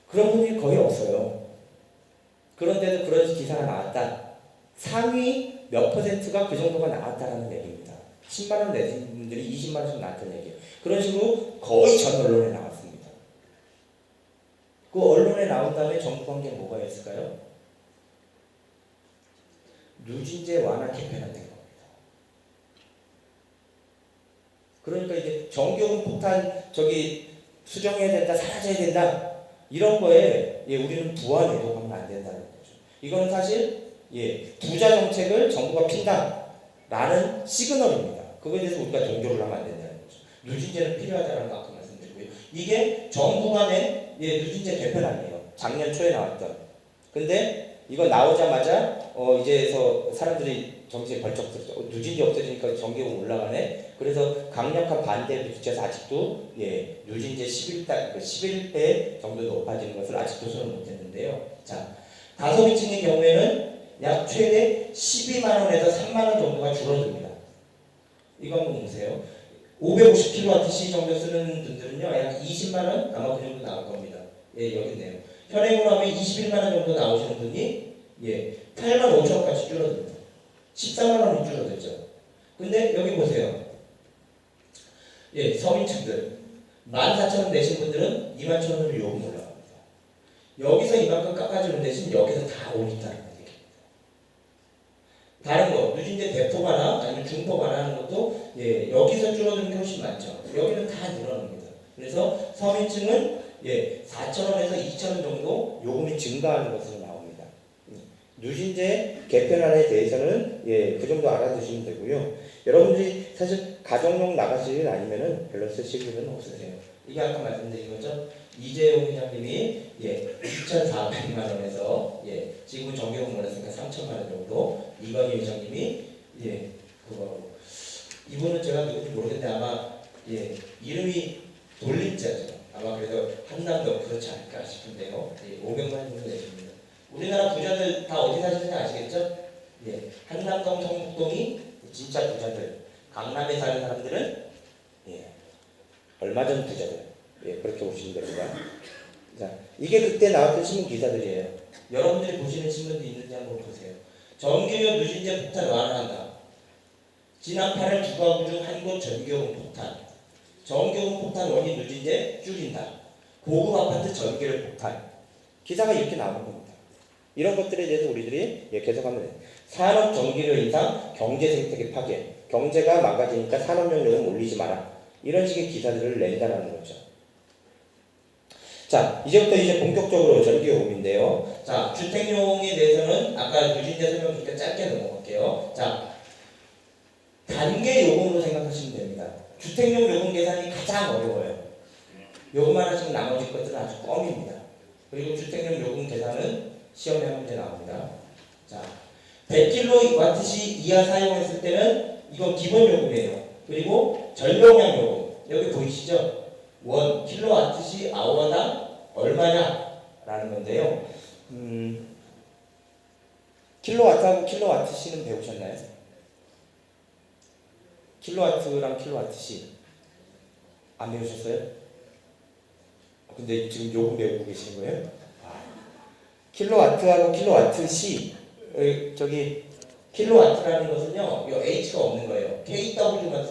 그런 분이 거의 없어요. 그런데도 그런 기사가 나왔다. 상위 몇 퍼센트가 그 정도가 나왔다라는 얘기입니다. 10만 원 내신 분들이 20만 원씩 나왔다는 얘기예요. 그런 식으로 거의 전 언론에 나왔습니다. 그 언론에 나온 다음에 정부 관계 뭐가 있을까요? 누진제 완화 개편안 된 겁니다. 그러니까 이제 전기요금 폭탄 수정해야 된다, 사라져야 된다 이런 거에 우리는 부와 내동하면 안 된다는 거죠. 이거는 사실 부자 정책을 정부가 핀다라는 시그널입니다. 그거에 대해서 우리가 동조를 하면 안 된다는 거죠. 누진제는 필요하다는 거 아까 말씀드리고요. 이게 정부가 낸 누진제 개편안이에요. 작년 초에 나왔던. 근데 이거 나오자마자 이제서 사람들이 정신이 벌쩍 들었죠. 누진제 없어지니까 전기요금 올라가네. 그래서 강력한 반대에 부딪혀서 아직도 누진제 11배 정도 높아지는 것을 아직도 손을 못 댔는데요. 자, 가소비층의 경우에는 약 최대 12만 원에서 3만 원 정도가 줄어듭니다. 이거 한번 보세요. 550kWh 정도 쓰는 분들은요, 약 20만 원 아마 그 정도 나올 겁니다. 예, 여기 있네요. 현행으로 하면 21만 원 정도 나오시는 분이 8만 5천 원까지 줄어듭니다. 14만 원이 줄어들죠. 근데 여기 보세요. 서민층들 14,000원 내신 분들은 21,000원으로 요금 올라갑니다. 여기서 이만큼 깎아주는 대신 여기서 다 올린다는 얘기입니다. 다른 거 누진제 대폭 완화 아니면 중폭 완화하는 것도 여기서 줄어드는 게 훨씬 많죠. 여기는 다 늘어납니다. 그래서 서민층은 4,000원에서 2,000원 정도 요금이 증가하는 것으로 나옵니다. 누진제 개편안에 대해서는 그 정도 알아두시면 되고요. 여러분들이 사실 가정용 나가실 일 아니면은 별로 쓰실 일은 없으세요. 이게 아까 말씀드린 거죠. 이재용 회장님이 2,400만 원에서 지금 전기요금 올랐으니까 3,000만 원 정도. 이건희 회장님이 이분은 제가 누군지 모르겠는데 아마 이름이 돌림자죠. 아마 그래도 한남동 그렇지 않을까 싶은데요. 500만 원 정도 내십니다. 우리나라 부자들 다 어디 사시는지 아시겠죠? 한남동, 성북동이 진짜 부자들. 강남에 사는 사람들은 얼마 전 부자들. 그렇게 보시면 됩니다. 자, 이게 그때 나왔던 신문 기사들이에요. 여러분들이 보시는 신문도 있는지 한번 보세요. 전기요 누진제 폭탄 완화한다. 지난 8월 두 가구 중 한 곳 전기요금 폭탄. 전기요금 폭탄 원인 누진제 줄인다. 고급 아파트 전기료 폭탄. 기사가 이렇게 나오는 겁니다. 이런 것들에 대해서 우리들이 계속하면 돼요. 산업 전기료 인상, 경제 생태계 파괴. 경제가 망가지니까 산업용 요금 올리지 마라. 이런 식의 기사들을 낸다는 거죠. 자, 이제부터 본격적으로 전기요금인데요. 자, 주택용에 대해서는 아까 누진제 설명 주니까 짧게 넘어갈게요. 자, 단계 요금으로 생각하시면 됩니다. 주택용 요금 계산이 가장 어려워요. 요금만 하시면 나머지 것들은 아주 껌입니다. 그리고 주택용 요금 계산은 시험에 한 문제 나옵니다. 자, 100kW 이하 사용했을 때는 이거 기본 요금이에요. 그리고 전용량 요금 여기 보이시죠? 1kWh 아워당 얼마냐 라는 건데요. 킬로와트하고 킬로와트시는 배우셨나요? 킬로와트랑 킬로와트시 안 배우셨어요? 근데 지금 요금 배우고 계시는 거예요? 킬로와트하고 킬로와트시 킬로와트라는 것은요, 이 H가 없는 거예요. KW만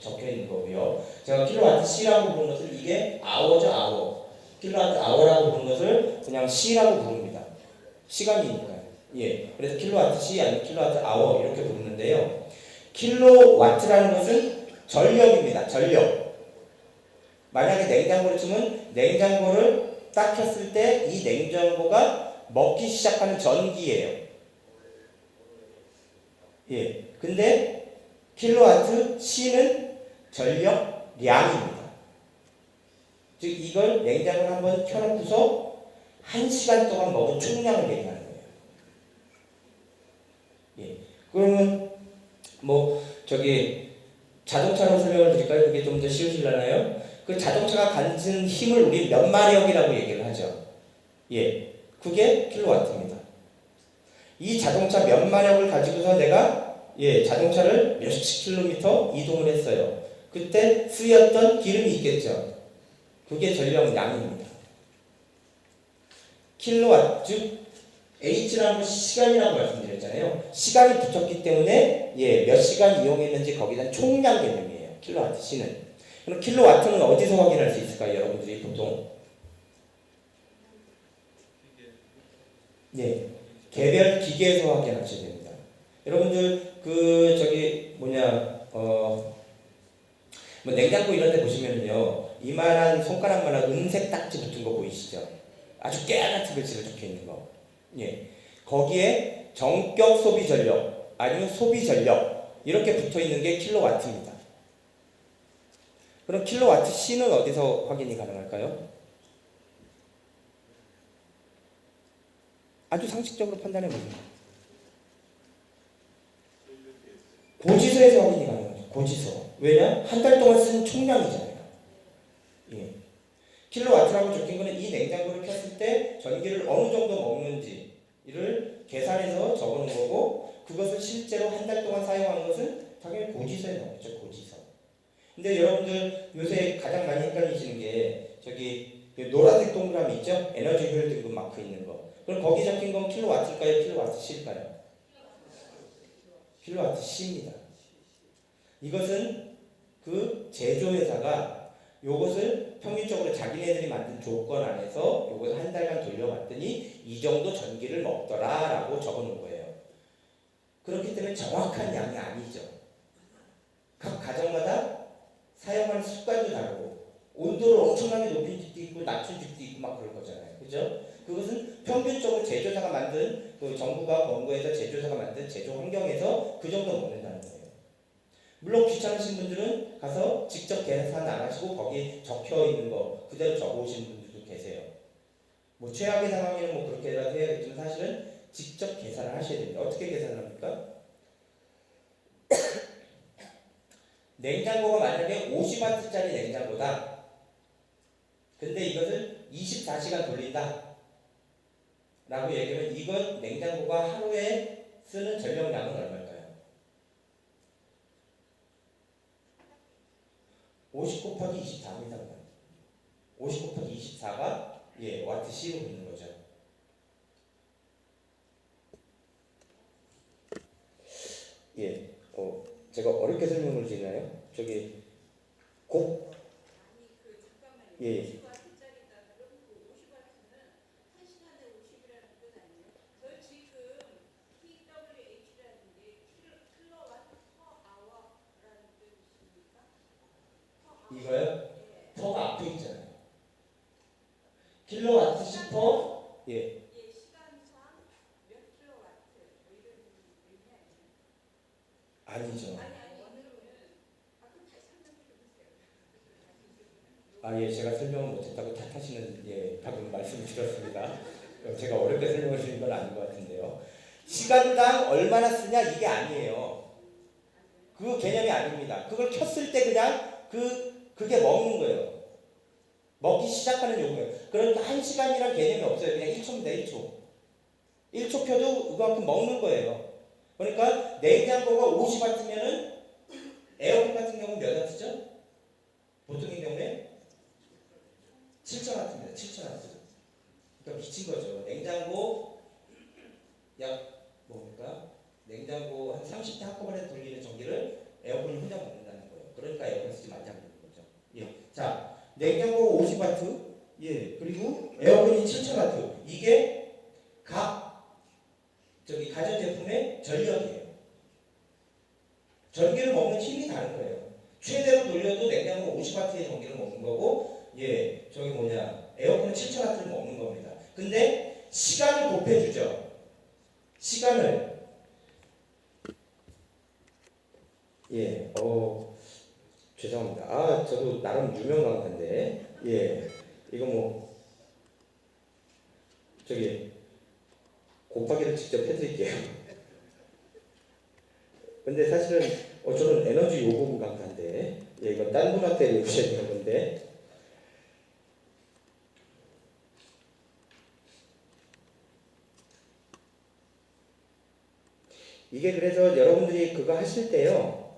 적혀 있는 거고요. 제가 킬로와트 C라고 부르는 것을 이게 아워죠, 아워. 킬로와트 아워라고 부르는 것을 그냥 C라고 부릅니다. 시간이니까요. 그래서 킬로와트 C 아니면 킬로와트 아워 이렇게 부르는데요. 킬로와트라는 것은 전력입니다. 전력. 만약에 냉장고를 치면 냉장고를 딱 켰을 때 이 냉장고가 먹기 시작하는 전기예요. 예. 근데 킬로와트 C는 전력량입니다. 즉 이걸 냉장고를 한번 켜놓고서 1시간 동안 먹은 총량을 얘기하는 거예요. 예. 그러면 자동차로 설명을 드릴까요? 그게 좀 더 쉬우실라나요? 그 자동차가 가진 힘을 우리 몇 마력이라고 얘기를 하죠. 예. 그게 킬로와트입니다. 이 자동차 몇 마력을 가지고서 내가 자동차를 몇십 킬로미터 이동을 했어요. 그때 쓰였던 기름이 있겠죠. 그게 전력량입니다. 킬로와트, 즉 H라는 것이 시간이라고 말씀드렸잖아요. 시간이 붙었기 때문에 몇 시간 이용했는지 거기에 대한 총량 개념이에요. 킬로와트 C는. 그럼 킬로와트는 어디서 확인할 수 있을까요? 여러분들이 보통 개별 기계에서 확인하셔야 됩니다. 여러분들 냉장고 이런 데 보시면요, 이만한 손가락만한 은색 딱지 붙은 거 보이시죠? 아주 깨알같은 글씨가 적혀 있는 거. 거기에 정격 소비 전력 아니면 소비 전력 이렇게 붙어 있는 게 킬로와트입니다. 그럼 킬로와트 C는 어디서 확인이 가능할까요? 아주 상식적으로 판단해 보세요. 고지서에서 확인이 가능하죠. 고지서. 왜냐? 한 달 동안 쓴 총량이잖아요. 킬로와트라고 적힌 거는 이 냉장고를 켰을 때 전기를 어느 정도 먹는지를 계산해서 적어놓은 거고, 그것을 실제로 한 달 동안 사용한 것은 당연히 고지서에 나오죠. 고지서. 근데 여러분들 요새 가장 많이 헷갈리시는 게 노란색 동그라미 있죠? 에너지 효율 등급 마크 있는 거. 그럼 거기 적힌 건 킬로와트일까요? 킬로와트 C일까요? 킬로와트 C입니다. 이것은 그 제조회사가 요것을 평균적으로 자기네들이 만든 조건 안에서 요것을 한 달간 돌려봤더니 이 정도 전기를 먹더라 라고 적어놓은 거예요. 그렇기 때문에 정확한 양이 아니죠. 각 가정마다 사용하는 습관도 다르고 온도를 엄청나게 높인 집도 있고 낮춘 집도 있고 막 그럴 거잖아요. 그죠? 그것은 평균적으로 제조사가 만든, 정부가 권고해서 제조사가 만든 제조 환경에서 그 정도 먹는다는 거예요. 물론 귀찮으신 분들은 가서 직접 계산 안 하시고 거기에 적혀 있는 거 그대로 적어 오시는 분들도 계세요. 최악의 상황에는 그렇게라도 해야겠지만 사실은 직접 계산을 하셔야 됩니다. 어떻게 계산을 합니까? 냉장고가 만약에 50W짜리 냉장고다. 근데 이것을 24시간 돌린다 라고 얘기하면 이건 냉장고가 하루에 쓰는 전력량은 얼마일까요? 50 곱하기 24입니다. 50 곱하기 24가 와트 C로 있는 거죠. 제가 어렵게 설명을 드리나요? 이거요? 퍼가 앞에 있잖아요. 킬로와트 10퍼 시간상 몇 킬로와트 이런 아니죠. 오늘은 제가 설명을 못했다고 탓하시는 방금 말씀을 드렸습니다. 제가 어렵게 설명을 드린 건 아닌 것 같은데요. 시간당 얼마나 쓰냐 이게 아니에요. 그 개념이 아닙니다. 그걸 켰을 때 그냥 그게 먹는 거예요. 먹기 시작하는 요금이에요. 그러니까 1시간이란 개념이 없어요. 그냥 1초입니다. 1초. 1초 켜도 그만큼 먹는 거예요. 그러니까 냉장고가 50W면은 에어컨 같은 경우는 몇 W죠? 보통의 경우에 7,000W입니다. 7,000W. 그러니까 미친 거죠. 냉장고 냉장고 한 30대 한꺼번에 돌리는 전기를 에어컨이 혼자 먹는다는 거예요. 그러니까 에어컨 쓰지 말자는 거죠. 자, 냉장고 50W, 그리고 에어컨이 7,000W. 이게 가전제품의 전력이에요. 전기를 먹는 힘이 다른 거예요. 최대로 돌려도 냉장고 50W의 전기를 먹는 거고, 예, 저기 뭐냐, 에어컨은 7000W를 먹는 겁니다. 근데 시간을 곱해주죠. 시간을. 예, 죄송합니다. 아, 저도 나름 유명 강사인데, 예, 이거 뭐, 저기, 곱하기를 직접 해드릴게요. 근데 사실은, 저는 에너지 요금 강사인데, 예, 이건 딴 분한테 배우셔야 되는 건데, 이게 그래서 여러분들이 그거 하실 때요,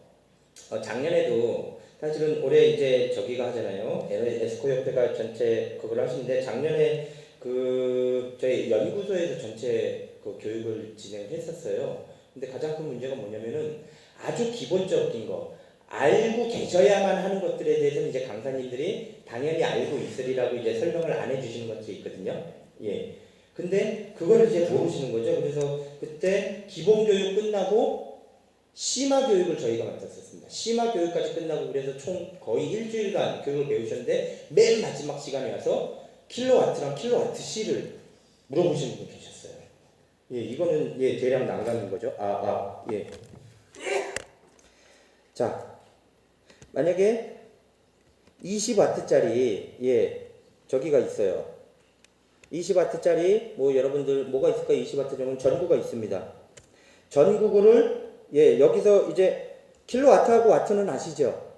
작년에도 사실은 올해 이제 저기가 하잖아요. 에스코 협회가 전체 그걸 하시는데 작년에 그 저희 연구소에서 전체 그 교육을 진행했었어요. 근데 가장 큰 문제가 뭐냐면은 아주 기본적인 거 알고 계셔야만 하는 것들에 대해서는 이제 강사님들이 당연히 알고 있으리라고 이제 설명을 안 해주시는 것들이 있거든요. 예. 근데 그거를 이제 모르시는 거죠. 그래서 그때 기본 교육 끝나고 심화 교육을 저희가 맡았었습니다. 심화 교육까지 끝나고 그래서 총 거의 일주일간 교육을 배우셨는데 맨 마지막 시간에 와서 킬로와트랑 킬로와트 C를 물어보시는 분이 계셨어요. 예, 이거는 예 대략 난감인 거죠. 예. 자, 만약에 20W짜리 예 저기가 있어요. 20W짜리 뭐 여러분들 뭐가 있을까요? 20W 정도는 전구가 있습니다. 전구를 예 여기서 이제 킬로와트하고 와트는 아시죠?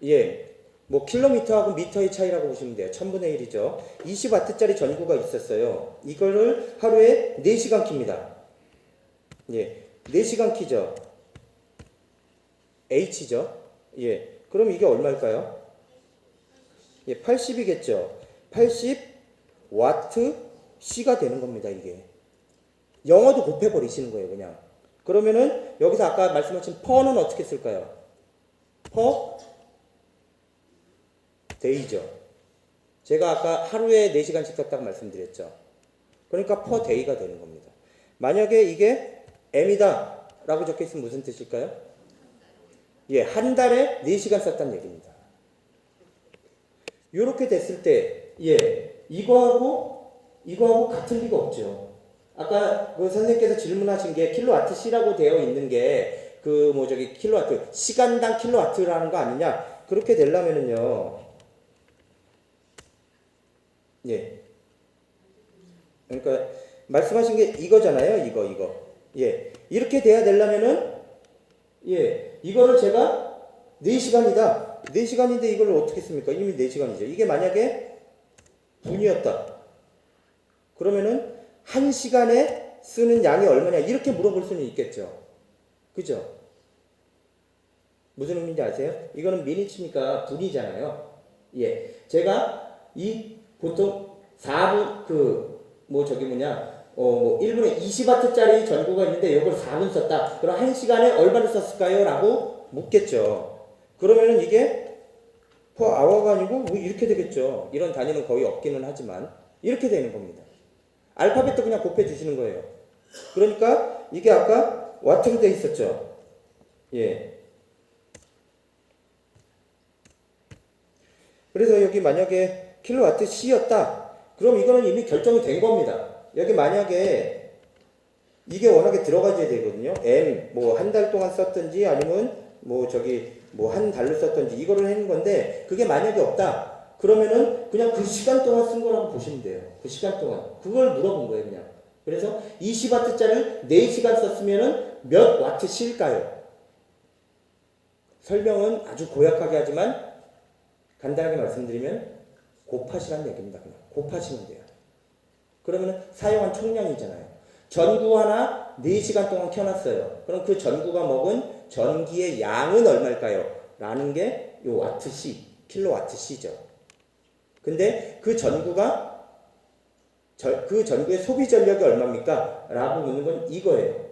예. 뭐 킬로미터하고 미터의 차이라고 보시면 돼요. 1000분의 1이죠. 20W짜리 전구가 있었어요. 이거를 하루에 4시간 킵니다. 예. 4시간 키죠. H죠. 예. 그럼 이게 얼마일까요? 예, 80이겠죠. 80와트 C가 되는 겁니다, 이게. 영어도 곱해버리시는 거예요, 그냥. 그러면은 여기서 아까 말씀하신 퍼는 어떻게 쓸까요? 퍼 데이죠. 제가 아까 하루에 4시간씩 썼다고 말씀드렸죠. 그러니까 퍼 데이가 되는 겁니다. 만약에 이게 M이다 라고 적혀있으면 무슨 뜻일까요? 예, 한 달에 4시간 썼다는 얘기입니다. 이렇게 됐을 때, 예, 이거하고 같을 리가 없죠. 아까 그 선생님께서 질문하신 게 킬로와트 C라고 되어 있는 게 그 뭐 저기 킬로와트, 시간당 킬로와트라는 거 아니냐? 그렇게 되려면은요, 예. 그러니까 말씀하신 게 이거잖아요. 이거. 예. 이렇게 돼야 되려면은 예. 이거를 제가 4시간이다. 4시간인데 이걸 어떻게 씁니까? 이미 4시간이죠. 이게 만약에 분이었다. 그러면은 1시간에 쓰는 양이 얼마냐? 이렇게 물어볼 수는 있겠죠. 그죠? 무슨 의미인지 아세요? 이거는 미니치니까 분이잖아요. 예. 제가 보통 4분 뭐 1분에 20W짜리 전구가 있는데 이걸 4분 썼다. 그럼 1시간에 얼마를 썼을까요? 라고 묻겠죠. 그러면은 이게 per hour가 아니고 뭐 이렇게 되겠죠. 이런 단위는 거의 없기는 하지만 이렇게 되는 겁니다. 알파벳도 그냥 곱해 주시는 거예요. 그러니까 이게 아까 와트로 돼 있었죠. 예. 그래서 여기 만약에 킬로와트 C였다. 그럼 이거는 이미 결정이 된 겁니다. 여기 만약에 이게 워낙에 들어가줘야 되거든요. M 뭐 한 달 동안 썼든지 아니면 뭐 한 달로 썼든지 이거를 하는 건데 그게 만약에 없다. 그러면은 그냥 그 시간 동안 쓴 거라고 보시면 돼요. 그 시간 동안. 그걸 물어본 거예요, 그냥. 그래서 20W짜리를 4시간 썼으면은 몇 와트 C일까요? 설명은 아주 고약하게 하지만 간단하게 말씀드리면 곱하시라는 얘기입니다. 그냥 곱하시면 돼요. 그러면 사용한 총량이잖아요. 전구 하나 4시간 동안 켜놨어요. 그럼 그 전구가 먹은 전기의 양은 얼마일까요? 라는 게 요 와트 C, 킬로와트 C죠. 근데 그 전구의 소비 전력이 얼마입니까? 라고 묻는 건 이거예요.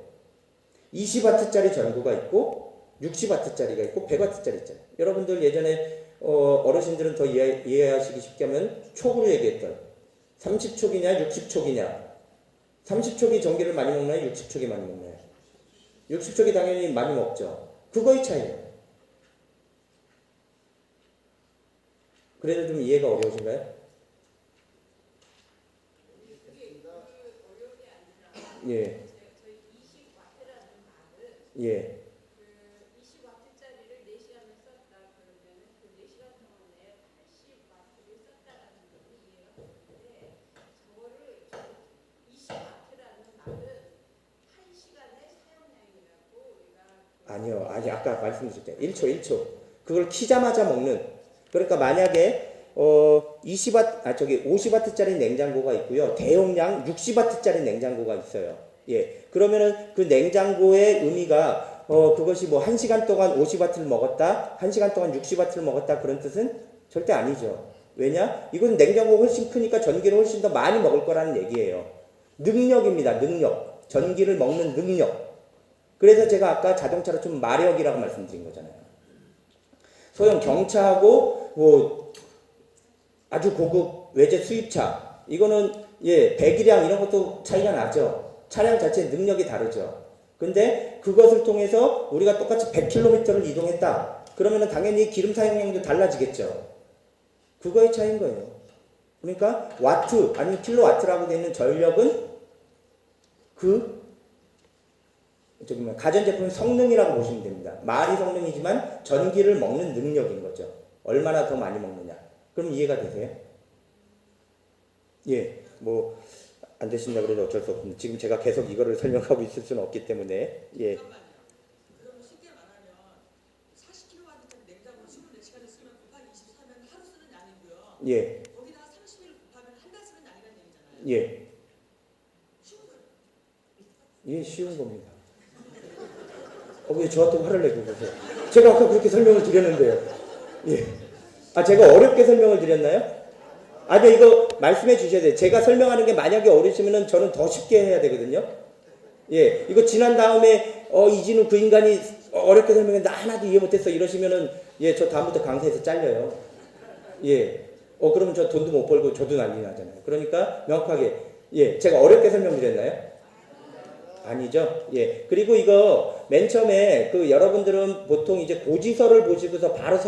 20W짜리 전구가 있고 60W짜리가 있고 100W짜리 있잖아요. 여러분들 예전에 어르신들은 더 이해하시기 쉽게 하면 촉으로 얘기했던 30촉이냐 60촉이냐 30촉이 전기를 많이 먹나요? 60촉이 많이 먹나요? 60촉이 당연히 많이 먹죠. 그거의 차이예요. 그래도 좀 이해가 어려우신가요? 예. 저희 20와트라는 말은 예. 그 20와트짜리를 4시간을 썼다 그러면은 그 4시간 동안에 80와트를 썼다라는 게 이해가 되는데 저거를 20와트라는 말은 1시간의 사용량이라고 우리가 아니요. 아니 아까 말씀드렸잖아요. 1초. 그걸 키자마자 먹는. 그러니까 만약에 50와트짜리 냉장고가 있고요. 대용량 60와트짜리 냉장고가 있어요. 예. 그러면은 그 냉장고의 의미가 그것이 뭐 1시간 동안 50와트를 먹었다, 1시간 동안 60와트를 먹었다 그런 뜻은 절대 아니죠. 왜냐? 이건 냉장고가 훨씬 크니까 전기를 훨씬 더 많이 먹을 거라는 얘기예요. 능력입니다. 능력. 전기를 먹는 능력. 그래서 제가 아까 자동차로 좀 마력이라고 말씀드린 거잖아요. 소형 경차하고 뭐 아주 고급 외제 수입차 이거는 배기량 이런 것도 차이가 나죠. 차량 자체의 능력이 다르죠. 근데 그것을 통해서 우리가 똑같이 100km를 이동했다. 그러면은 당연히 기름 사용량도 달라지겠죠. 그거의 차이인 거예요. 그러니까 와트 아니면 킬로와트라고 되어 있는 전력은 가전제품의 성능이라고 보시면 됩니다. 말이 성능이지만 전기를 먹는 능력인 거죠. 얼마나 더 많이 먹느냐. 그럼 이해가 되세요? 예, 뭐 안 되신다 그래도 어쩔 수 없습니다. 지금 제가 계속 이거를 설명하고 있을 수는 없기 때문에 예. 그럼 쉽게 말하면 40kW짜리 냉장고 24시간을 쓰면 곱하기 24면 하루 쓰는 양이고요. 예. 거기다가 30일 곱하면 한 달 쓰는 양이라는 얘기잖아요. 예. 쉬운 거예요. 예, 쉬운 겁니다. 왜 저한테 화를 내고 그러세요? 제가 아까 그렇게 설명을 드렸는데요. 예. 제가 어렵게 설명을 드렸나요? 네, 이거 말씀해 주셔야 돼요. 제가 설명하는 게 만약에 어려우시면은 저는 더 쉽게 해야 되거든요. 예. 이거 지난 다음에, 이진우 그 인간이 어렵게 설명했는데 하나도 이해 못했어. 이러시면은, 예, 저 다음부터 강사에서 잘려요. 예. 그러면 저 돈도 못 벌고 저도 난리 나잖아요. 그러니까 명확하게, 예. 제가 어렵게 설명드렸나요? 아니죠. 예. 그리고 이거 맨 처음에 여러분들은 보통 이제 고지서를 보시고서 바로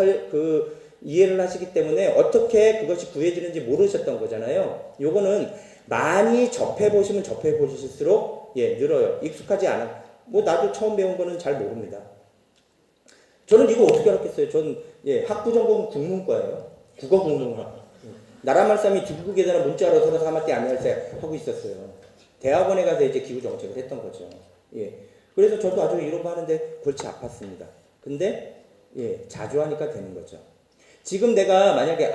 이해를 하시기 때문에 어떻게 그것이 구해지는지 모르셨던 거잖아요. 요거는 많이 접해보시면 접해보실수록 늘어요. 익숙하지 않아. 뭐 나도 처음 배운 거는 잘 모릅니다. 저는 이거 어떻게 알았겠어요. 전 학부 전공은 국문과예요. 국어 국문학. 나라 말씀이 중국에다가 문자로 서로 사마띠 안녕하세요 하고 있었어요. 대학원에 가서 이제 기후 정책을 했던 거죠. 예. 그래서 저도 아주 이런 거 하는데 골치 아팠습니다. 근데 자주 하니까 되는 거죠. 지금 내가 만약에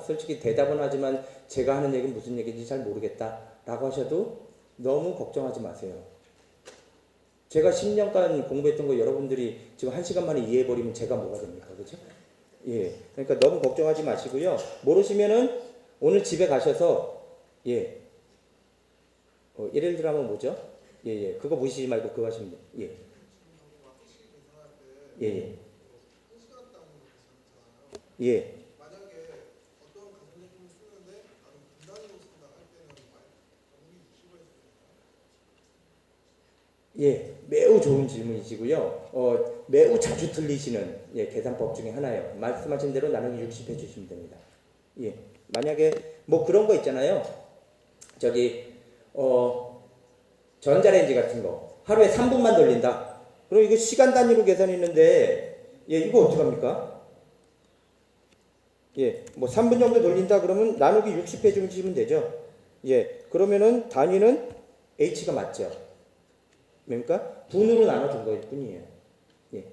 솔직히 대답은 하지만 제가 하는 얘기는 무슨 얘기인지 잘 모르겠다 라고 하셔도 너무 걱정하지 마세요. 제가 10년간 공부했던 거 여러분들이 지금 1시간 만에 이해해버리면 제가 뭐가 됩니까? 그죠? 예. 그러니까 너무 걱정하지 마시고요. 모르시면은 오늘 집에 가셔서 예를 들면 뭐죠? 그거 무시하지 말고 그거 하시면 돼요. 예. 만약에 어떤 가전제품을 쓰는데 나는 분단위로 쓴다 할 때는 전기 65에서 매우 좋은 질문이시고요. 매우 자주 틀리시는 계산법 중에 하나예요. 말씀하신 대로 나누기 60 해주시면 됩니다. 만약에 뭐 그런 거 있잖아요. 전자레인지 같은 거 하루에 3분만 돌린다. 그럼 이거 시간 단위로 계산했는데 이거 어떡합니까? 뭐 3분 정도 돌린다 그러면 나누기 60 해주시면 되죠. 그러면은 단위는 H가 맞죠. 그러니까 분으로 나눠준 거일 뿐이에요.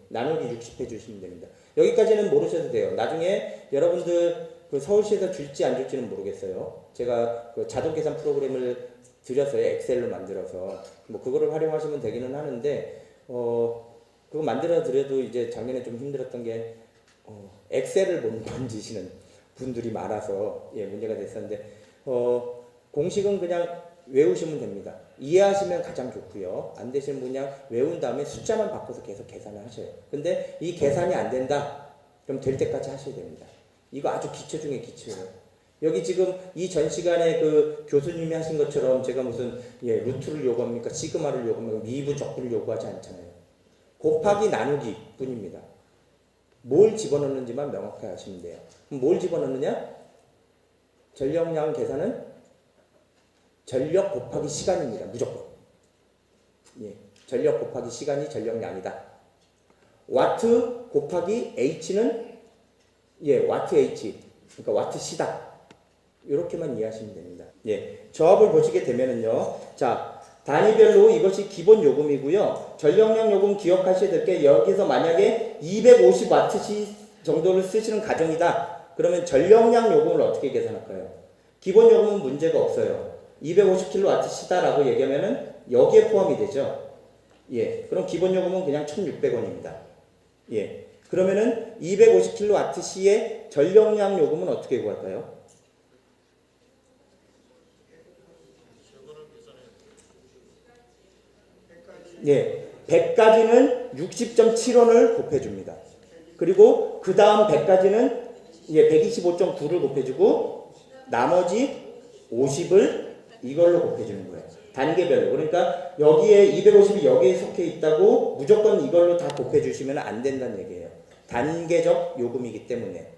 나누기 60 해주시면 됩니다. 여기까지는 모르셔도 돼요. 나중에 여러분들 서울시에서 줄지 안 줄지는 모르겠어요. 제가 자동 계산 프로그램을 드렸어요. 엑셀로 만들어서. 뭐 그거를 활용하시면 되기는 하는데 그거 만들어 드려도 이제 작년에 좀 힘들었던 게 엑셀을 못 만지시는 분들이 많아서 문제가 됐었는데 공식은 그냥 외우시면 됩니다. 이해하시면 가장 좋고요. 안 되시는 분이 그냥 외운 다음에 숫자만 바꿔서 계속 계산을 하셔요. 근데 이 계산이 안 된다? 그럼 될 때까지 하셔야 됩니다. 이거 아주 기초 중에 기초예요. 여기 지금 이 전 시간에 교수님이 하신 것처럼 제가 무슨 루트를 요구합니까? 시그마를 요구합니까? 미분 적분을 요구하지 않잖아요. 곱하기 나누기 뿐입니다. 뭘 집어넣는지만 명확하게 하시면 돼요. 그럼 뭘 집어넣느냐? 전력량 계산은 전력 곱하기 시간입니다. 무조건. 예, 전력 곱하기 시간이 전력량이다. 와트 곱하기 H는 와트 H, 그러니까 와트 시다. 이렇게만 이해하시면 됩니다. 조합을 보시게 되면은요. 자, 단위별로 이것이 기본 요금이고요. 전력량 요금 기억하셔야 될 게 여기서 만약에 250와트시 정도를 쓰시는 가정이다. 그러면 전력량 요금을 어떻게 계산할까요? 기본 요금은 문제가 없어요. 250kW시다라고 얘기하면은 여기에 포함이 되죠. 그럼 기본 요금은 그냥 1,600원입니다. 그러면은 250kW시의 전력량 요금은 어떻게 구할까요? 100까지는 60.7원을 곱해줍니다. 그리고 그 다음 100까지는 125.9를 곱해주고 나머지 50을 이걸로 곱해주는 거예요. 단계별로. 그러니까 여기에 250이 여기에 속해 있다고 무조건 이걸로 다 곱해주시면 안 된다는 얘기예요. 단계적 요금이기 때문에.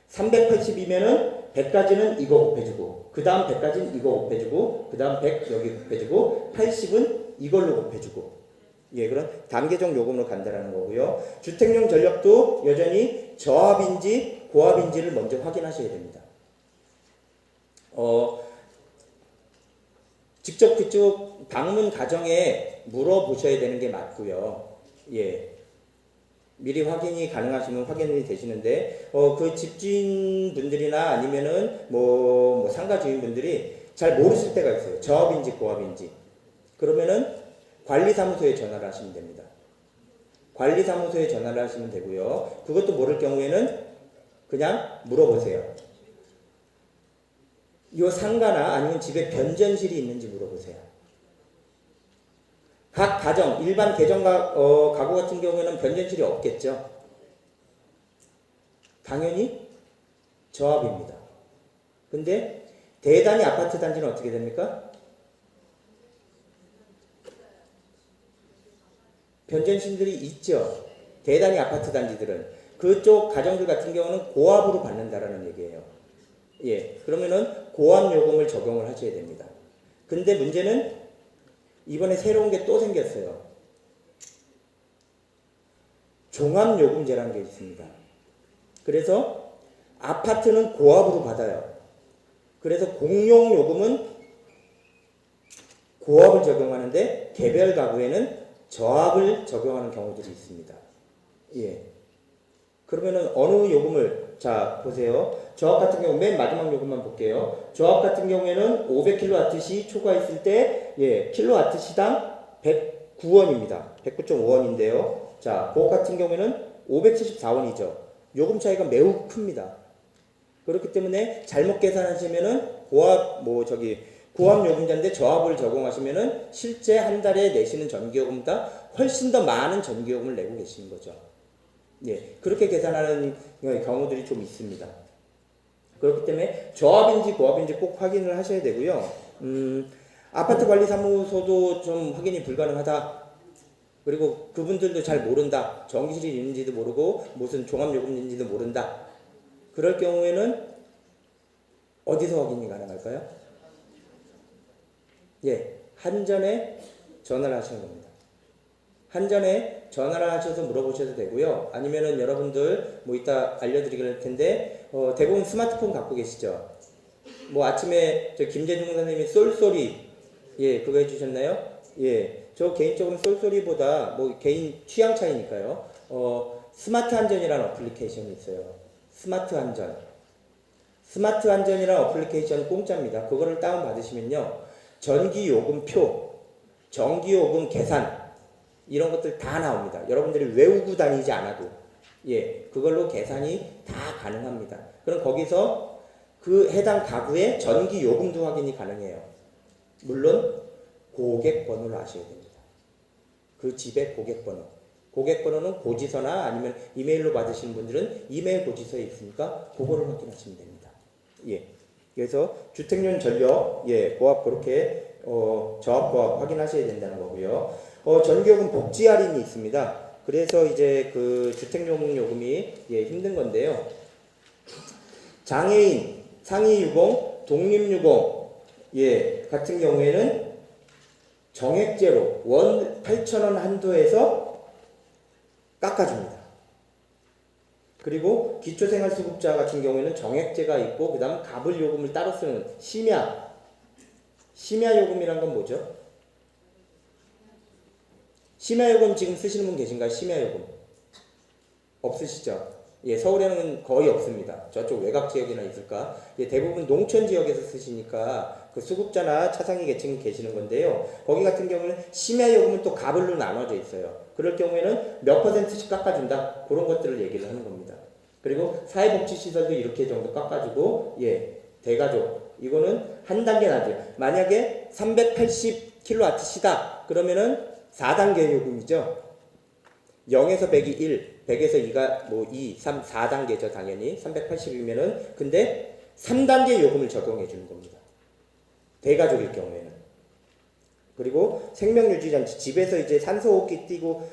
380이면은 100까지는 이거 곱해주고 그 다음 100까지는 이거 곱해주고 그 다음 100 여기 곱해주고 80은 이걸로 곱해주고 그런 단계적 요금으로 간다는 거고요. 주택용 전력도 여전히 저합인지 고합인지를 먼저 확인하셔야 됩니다. 직접 그쪽 방문 가정에 물어보셔야 되는 게 맞고요. 미리 확인이 가능하시면 확인이 되시는데 그 집주인분들이나 아니면은 뭐 상가 주인분들이 잘 모르실 때가 있어요. 저합인지 고합인지. 그러면은 관리사무소에 전화를 하시면 됩니다. 관리사무소에 전화를 하시면 되고요. 그것도 모를 경우에는 그냥 물어보세요. 이 상가나 아니면 집에 변전실이 있는지 물어보세요. 각 가정, 일반 개정 가구 같은 경우에는 변전실이 없겠죠. 당연히 저합입니다. 근데 대단위 아파트 단지는 어떻게 됩니까? 변전실들이 있죠. 대단위 아파트 단지들은. 그쪽 가정들 같은 경우는 고압으로 받는다라는 얘기예요. 그러면은 고압 요금을 적용을 하셔야 됩니다. 근데 문제는 이번에 새로운 게 또 생겼어요. 종합요금제라는 게 있습니다. 그래서 아파트는 고압으로 받아요. 그래서 공용요금은 고압을 적용하는데 개별 가구에는 저압을 적용하는 경우들이 있습니다. 그러면은 어느 요금을 자 보세요. 저압 같은 경우 맨 마지막 요금만 볼게요. 저압 같은 경우에는 500kW시 초과했을 때 킬로와트시당 109원입니다. 109.5원인데요. 자, 고압 같은 경우에는 574원이죠. 요금 차이가 매우 큽니다. 그렇기 때문에 잘못 계산하시면은 고압 고압 요금제인데 저압을 적용하시면은 실제 한 달에 내시는 전기요금보다 훨씬 더 많은 전기요금을 내고 계시는 거죠. 그렇게 계산하는 경우들이 좀 있습니다. 그렇기 때문에 저압인지 고압인지 꼭 확인을 하셔야 되고요. 아파트 관리 사무소도 좀 확인이 불가능하다. 그리고 그분들도 잘 모른다. 전기실이 있는지도 모르고 무슨 종합요금인지도 모른다. 그럴 경우에는 어디서 확인이 가능할까요? 한전에 전화를 하시는 겁니다. 한전에 전화를 하셔서 물어보셔도 되고요. 아니면은 여러분들 이따 알려드릴 텐데 대부분 스마트폰 갖고 계시죠? 아침에 저 김재중 선생님이 쏠쏠이 그거 해주셨나요? 저 개인적으로 쏠쏠이보다 개인 취향 차이니까요. 스마트 한전이라는 어플리케이션이 있어요. 스마트 한전. 스마트 한전이라는 어플리케이션 공짜입니다. 그거를 다운받으시면요. 전기요금표, 전기요금 계산 이런 것들 다 나옵니다. 여러분들이 외우고 다니지 않아도 그걸로 계산이 다 가능합니다. 그럼 거기서 그 해당 가구의 전기요금도 확인이 가능해요. 물론 고객번호를 아셔야 됩니다. 그 집의 고객번호. 고객번호는 고지서나 아니면 이메일로 받으시는 분들은 이메일 고지서에 있으니까 그거를 확인하시면 됩니다. 그래서 주택용 전력 고압 그렇게 저압 고압 확인하셔야 된다는 거고요. 전기요금 복지 할인이 있습니다. 그래서 이제 그 주택용 요금이 예, 힘든 건데요. 장애인, 상위유공, 독립유공 예, 같은 경우에는 정액제로 원 8,000원 한도에서 깎아줍니다. 그리고 기초생활수급자 같은 경우에는 정액제가 있고 그 다음 가불요금을 따로 쓰는 심야요금이란 건 뭐죠? 심야요금 지금 쓰시는 분 계신가요? 심야요금 없으시죠? 예, 서울에는 거의 없습니다. 저쪽 외곽 지역이나 있을까? 예, 대부분 농촌 지역에서 쓰시니까 그 수급자나 차상위 계층이 계시는 건데요. 거기 같은 경우는 심야요금은 또 가불로 나눠져 있어요. 그럴 경우에는 몇 %씩 깎아준다. 그런 것들을 얘기를 하는 겁니다. 그리고 사회복지시설도 이렇게 정도 깎아주고, 예, 대가족. 이거는 한 단계 낮아요. 만약에 380kW시다. 그러면은 4단계 요금이죠. 0에서 100이 1, 100에서 2가 뭐 2, 3, 4단계죠. 당연히 380이면은 근데 3단계 요금을 적용해 주는 겁니다. 대가족일 경우에는. 그리고 생명유지장치 집에서 이제 산소호흡기 끼고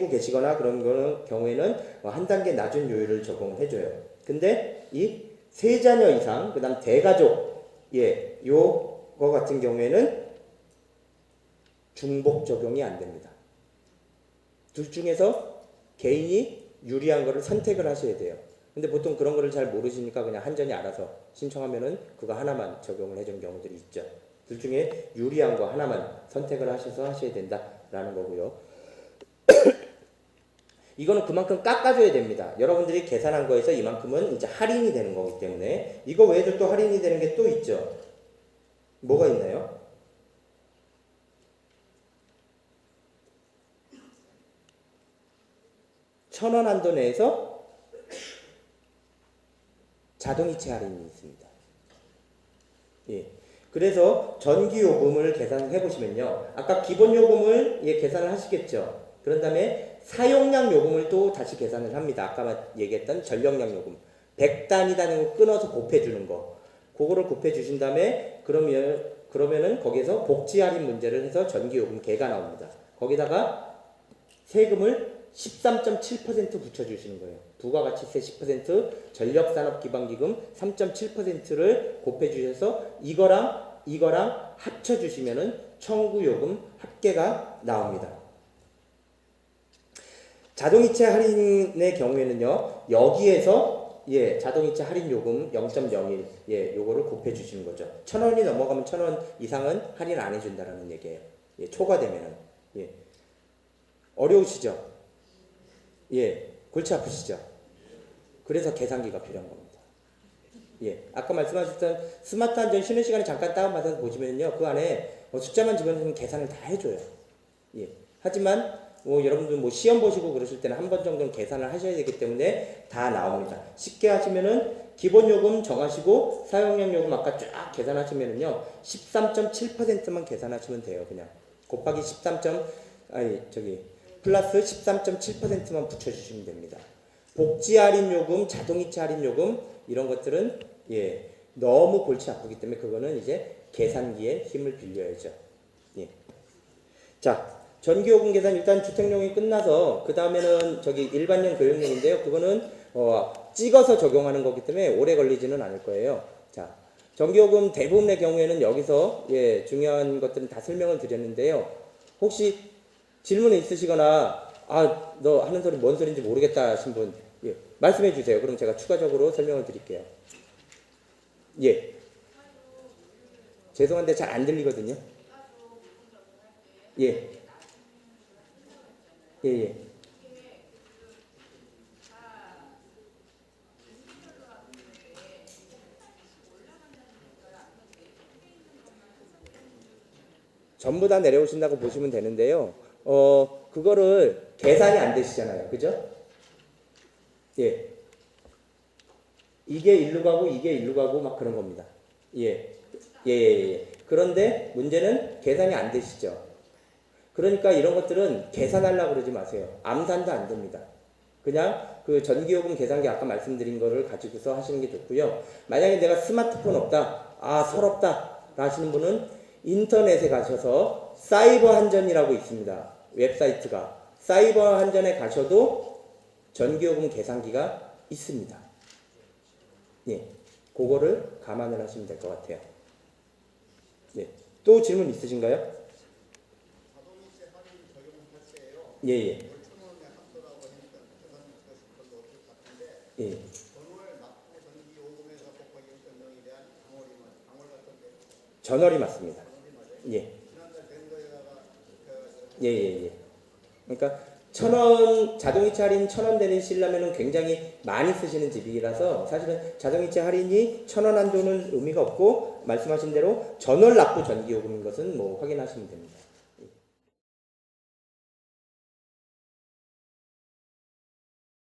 계시거나 그런 거는 경우에는 한 단계 낮은 요율을 적용해 줘요. 근데 이 세 자녀 이상 그다음 대가족 예, 요거 같은 경우에는 중복 적용이 안 됩니다. 둘 중에서 개인이 유리한 거를 선택을 하셔야 돼요. 근데 보통 그런 거를 잘 모르시니까 그냥 한전이 알아서 신청하면은 그거 하나만 적용을 해준 경우들이 있죠. 둘 중에 유리한 거 하나만 선택을 하셔서 하셔야 된다라는 거고요. 이거는 그만큼 깎아줘야 됩니다. 여러분들이 계산한 거에서 이만큼은 이제 할인이 되는 거기 때문에 이거 외에도 또 할인이 되는 게 또 있죠. 뭐가 있나요? 천원 한도 내에서 자동이체 할인이 있습니다. 예. 그래서 전기요금을 계산해 보시면요. 아까 기본요금을 예, 계산을 하시겠죠. 그런 다음에 사용량 요금을 또 다시 계산을 합니다. 아까 얘기했던 전력량 요금. 100단위단위로 끊어서 곱해주는 거. 그거를 곱해주신 다음에 그러면은 거기에서 복지 할인 문제를 해서 전기요금 개가 나옵니다. 거기다가 세금을 13.7% 붙여주시는 거예요. 부가가치세 10%, 전력산업기반기금 3.7%를 곱해주셔서 이거랑 합쳐주시면은 청구요금 합계가 나옵니다. 자동이체 할인의 경우에는요, 여기에서 예, 자동이체 할인 요금 0.01 예, 요거를 곱해 주시는 거죠. 1,000원이 넘어가면 1,000원 이상은 할인 안 해준다라는 얘기예요. 예, 초과되면은 예, 어려우시죠? 예, 골치 아프시죠? 그래서 계산기가 필요한 겁니다. 예, 아까 말씀하셨던 스마트 한전 쉬는 시간에 잠깐 다운받아서 보시면요, 그 안에 숫자만 집어넣으면 계산을 다 해줘요. 예, 하지만 여러분들 시험 보시고 그러실 때는 한 번 정도는 계산을 하셔야 되기 때문에 다 나옵니다. 쉽게 하시면은 기본 요금 정하시고 사용량 요금 아까 쫙 계산하시면은요 13.7%만 계산하시면 돼요. 그냥 곱하기 플러스 13.7%만 붙여주시면 됩니다. 복지 할인 요금, 자동이체 할인 요금 이런 것들은 예 너무 골치 아프기 때문에 그거는 이제 계산기에 힘을 빌려야죠. 예. 자. 전기요금 계산 일단 주택용이 끝나서 그 다음에는 일반용 교육용인데요. 그거는 찍어서 적용하는 거기 때문에 오래 걸리지는 않을 거예요. 자, 전기요금 대부분의 경우에는 여기서 예, 중요한 것들은 다 설명을 드렸는데요. 혹시 질문 있으시거나 너 하는 소리 뭔 소리인지 모르겠다 하신 분 예, 말씀해 주세요. 그럼 제가 추가적으로 설명을 드릴게요. 예. 죄송한데 잘 안 들리거든요. 예. 예. 전부 다 내려오신다고 보시면 되는데요. 그거를 계산이 안 되시잖아요. 그죠? 예. 이게 일로 가고 이게 일로 가고 막 그런 겁니다. 예. 그런데 문제는 계산이 안 되시죠. 그러니까 이런 것들은 계산하려고 그러지 마세요. 암산도 안 됩니다. 그냥 그 전기요금 계산기 아까 말씀드린 거를 가지고서 하시는 게 좋고요. 만약에 내가 스마트폰 없다, 서럽다 하시는 분은 인터넷에 가셔서 사이버 한전이라고 있습니다. 웹사이트가. 사이버 한전에 가셔도 전기요금 계산기가 있습니다. 예, 그거를 감안을 하시면 될 것 같아요. 예, 또 질문 있으신가요? 자동이체 할인 적용할 때요. 예, 예, 5,000원의 합도라고 하니까 계산할 것이 별로 없을 것 같은데 예. 전월 납부 전기 요금에서 곱하기 1.0에 대한 방월 같은 게 전월이 맞습니다. 예, 지난달 된 거에다가 예, 예, 예. 그러니까 1,000원 자동이체 할인 1,000원 되는 쓰려면은 굉장히 많이 쓰시는 집이라서 사실은 자동이체 할인이 1,000원 한도는 의미가 없고 말씀하신 대로 전월 납부 전기요금인 것은 뭐 확인하시면 됩니다.